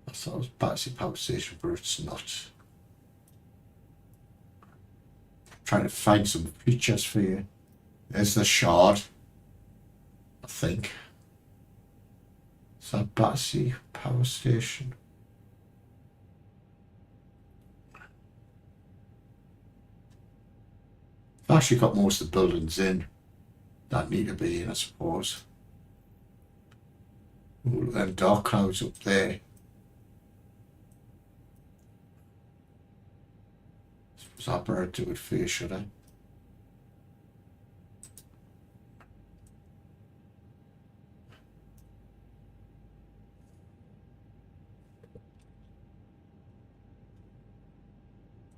I thought it was Battersea Power Station, but it's not. Trying to find some features for you. There's the shard, I think. Is that Battersea Power Station? I've actually got most of the buildings in that need to be in, I suppose. Ooh, them dark clouds up there. Suppose I better do it for you, should I?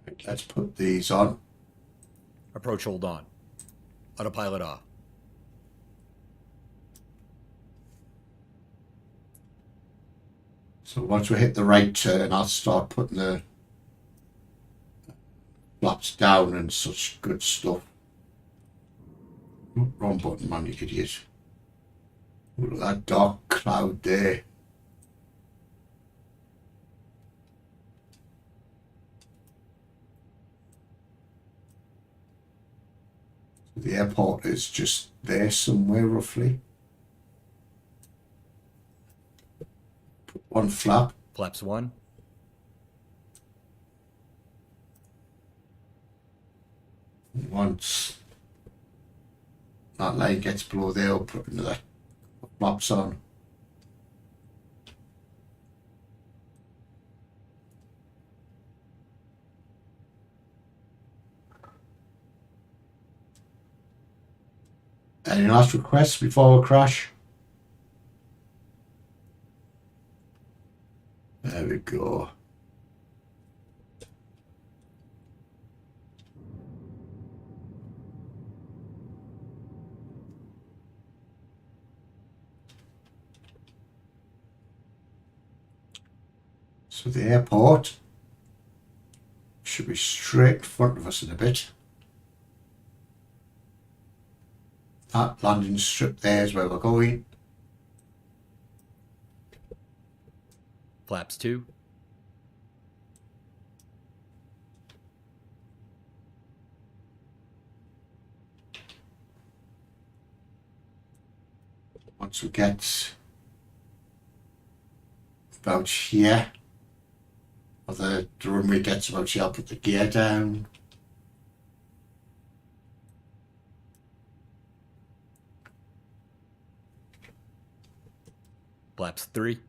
Right, let's put these on. Approach hold on. Autopilot off. So once we hit the right turn, I'll start putting the flaps down and such good stuff. Wrong button, man, you idiot. Look at that dark cloud there. The airport is just there somewhere, roughly. Put one flap. Flaps 1. Once that line gets below there, I'll put another flaps on. Any last requests before we crash? There we go. So the airport should be straight in front of us in a bit. That landing strip there is where we're going. Flaps 2. Once we get about here, or the runway gets about here, I'll put the gear down. Flaps 3.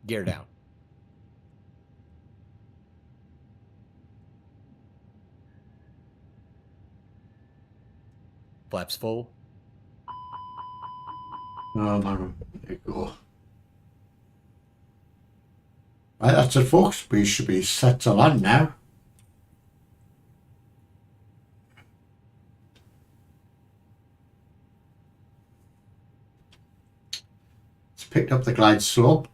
Gear down. Flaps full. Oh man, there you go. Right, that's it folks. We should be set to land now. It's picked up the glide slope.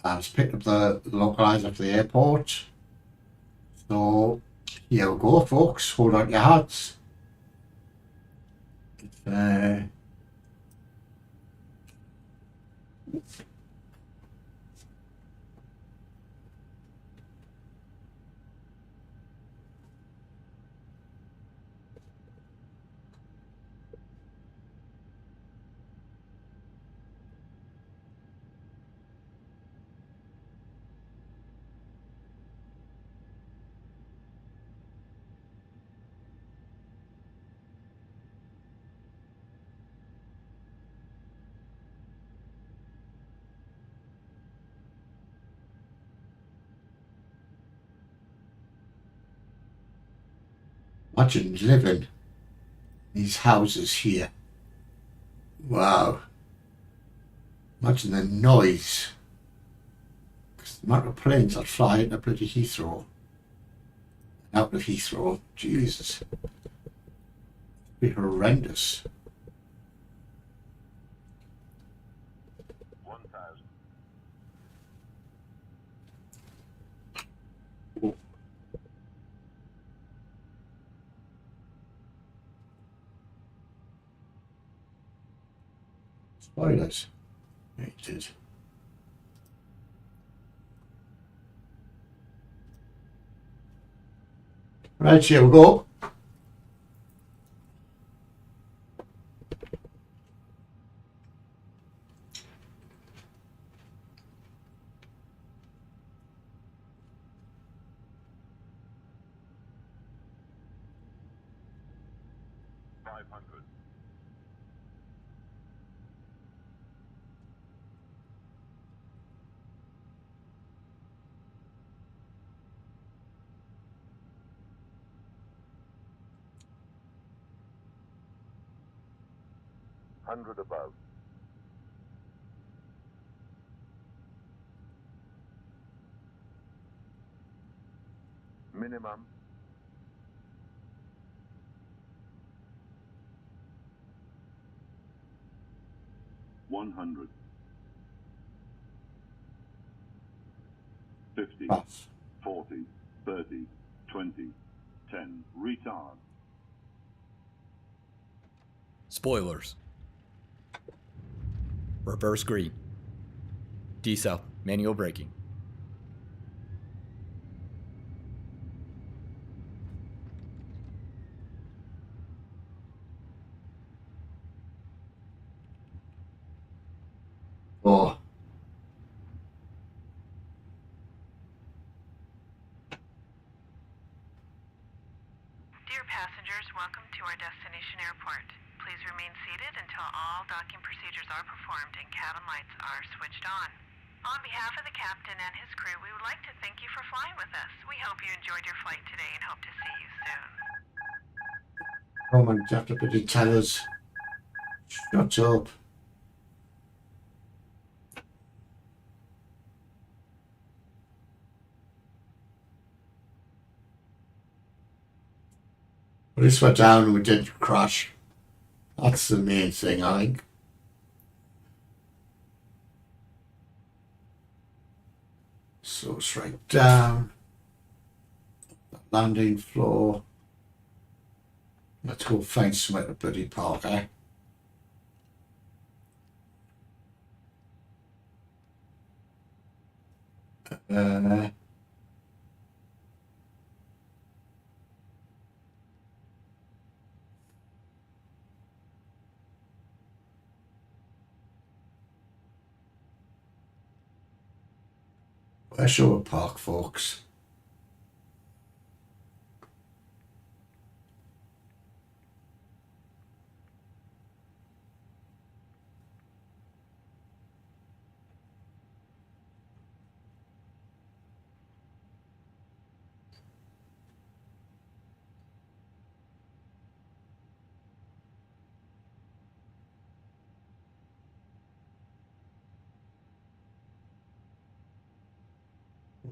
It's picked up the localizer for the airport. So here we go folks. Hold on your hats. Imagine living in these houses here. Wow. Imagine the noise. The amount of planes that fly into bloody Heathrow. Out of Heathrow. Jesus. It'd be horrendous. 1,000. Spoilers. It did. Right, here we go. Hundred above. Minimum. $100. 50. 40. 30. 20. 10. Retard. Spoilers. Reverse green. Decel. Manual braking. Oh. Dear passengers, welcome to our destination airport. Please remain seated until all docking procedures are performed and cabin lights are switched on. On behalf of the captain and his crew, we would like to thank you for flying with us. We hope you enjoyed your flight today and hope to see you soon. Oh man, you have to bloody tell us. Shut up. At least we're down and we didn't crash. That's the main thing, I think. So straight down. Landing floor. Let's go find somewhere to bloody park, eh? Where shall we park, folks?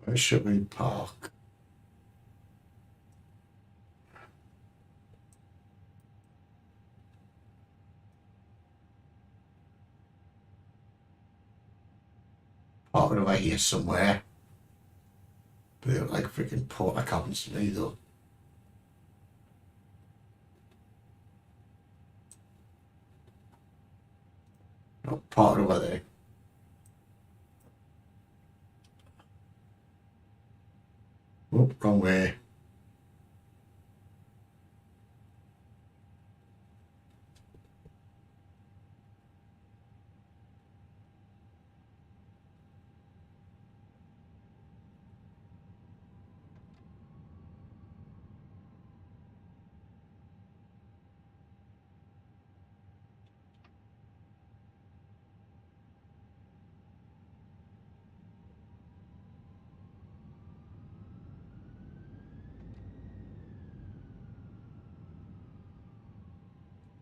Where should we park? Parking away here somewhere. They look like freaking porta cabins to me though. Not parking over there. Oh, wrong way.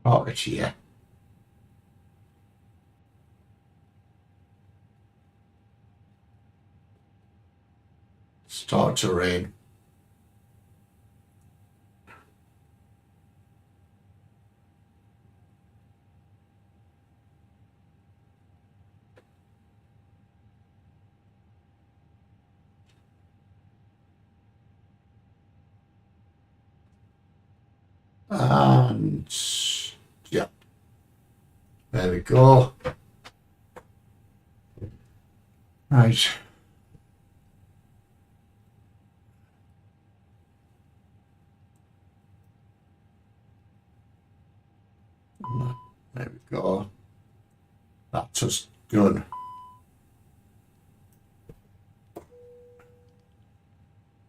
Park it here. Start to rain. And yeah, there we go. Right. There we go. That's just done.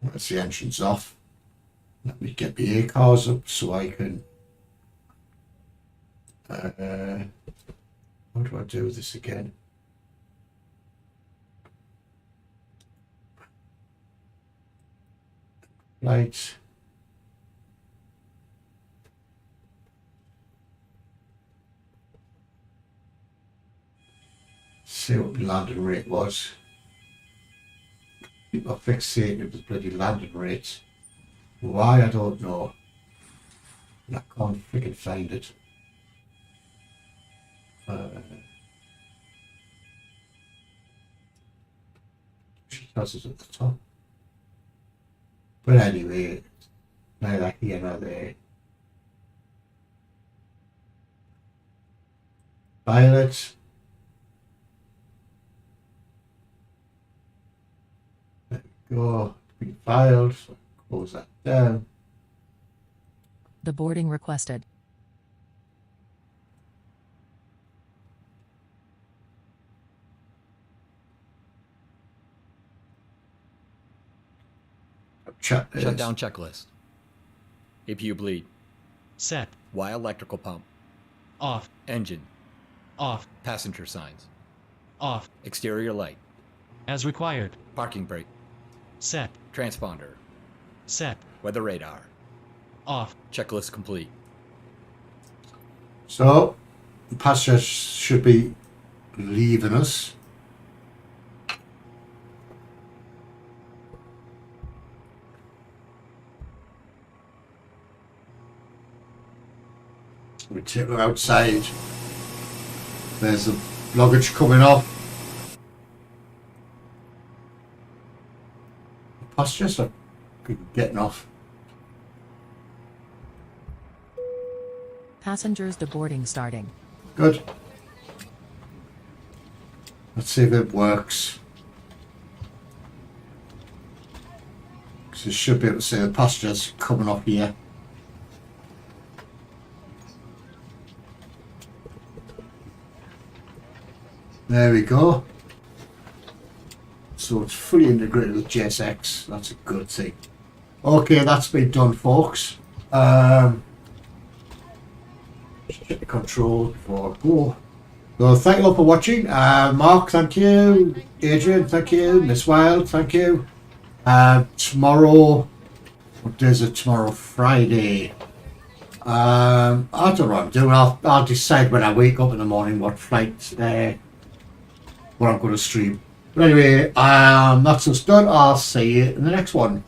That's the entrance off. Let me get the air cars up so I can. How do I do this again? Right. See what the landing rate was. People are fixated with the bloody landing rate. Why, I don't know. I can't freaking find it. She has it at the top. But anyway, neither here nor there. Violet. There we go. Been filed. So close that down. The boarding requested. Shutdown checklist. APU bleed. Set. Y electrical pump. Off. Engine. Off. Passenger signs. Off. Exterior light. As required. Parking brake. Set. Transponder. Set. Weather radar. Off. Checklist complete. So, the passengers should be leaving us. We take her outside. There's the luggage coming off. The passengers are getting off. Passengers deboarding starting. Good. Let's see if it works. Because you should be able to see the passengers coming off here. There we go. So it's fully integrated with JSX. That's a good thing. Okay, that's been done, folks. Check the control before I go. So thank you all for watching. Mark, thank you. Adrian, thank you. Miss Wild, thank you. Tomorrow, what day is it tomorrow? Friday. I don't know what I'm doing. I'll decide when I wake up in the morning what flight, what I'm going to stream. But anyway, that's us done. I'll see you in the next one.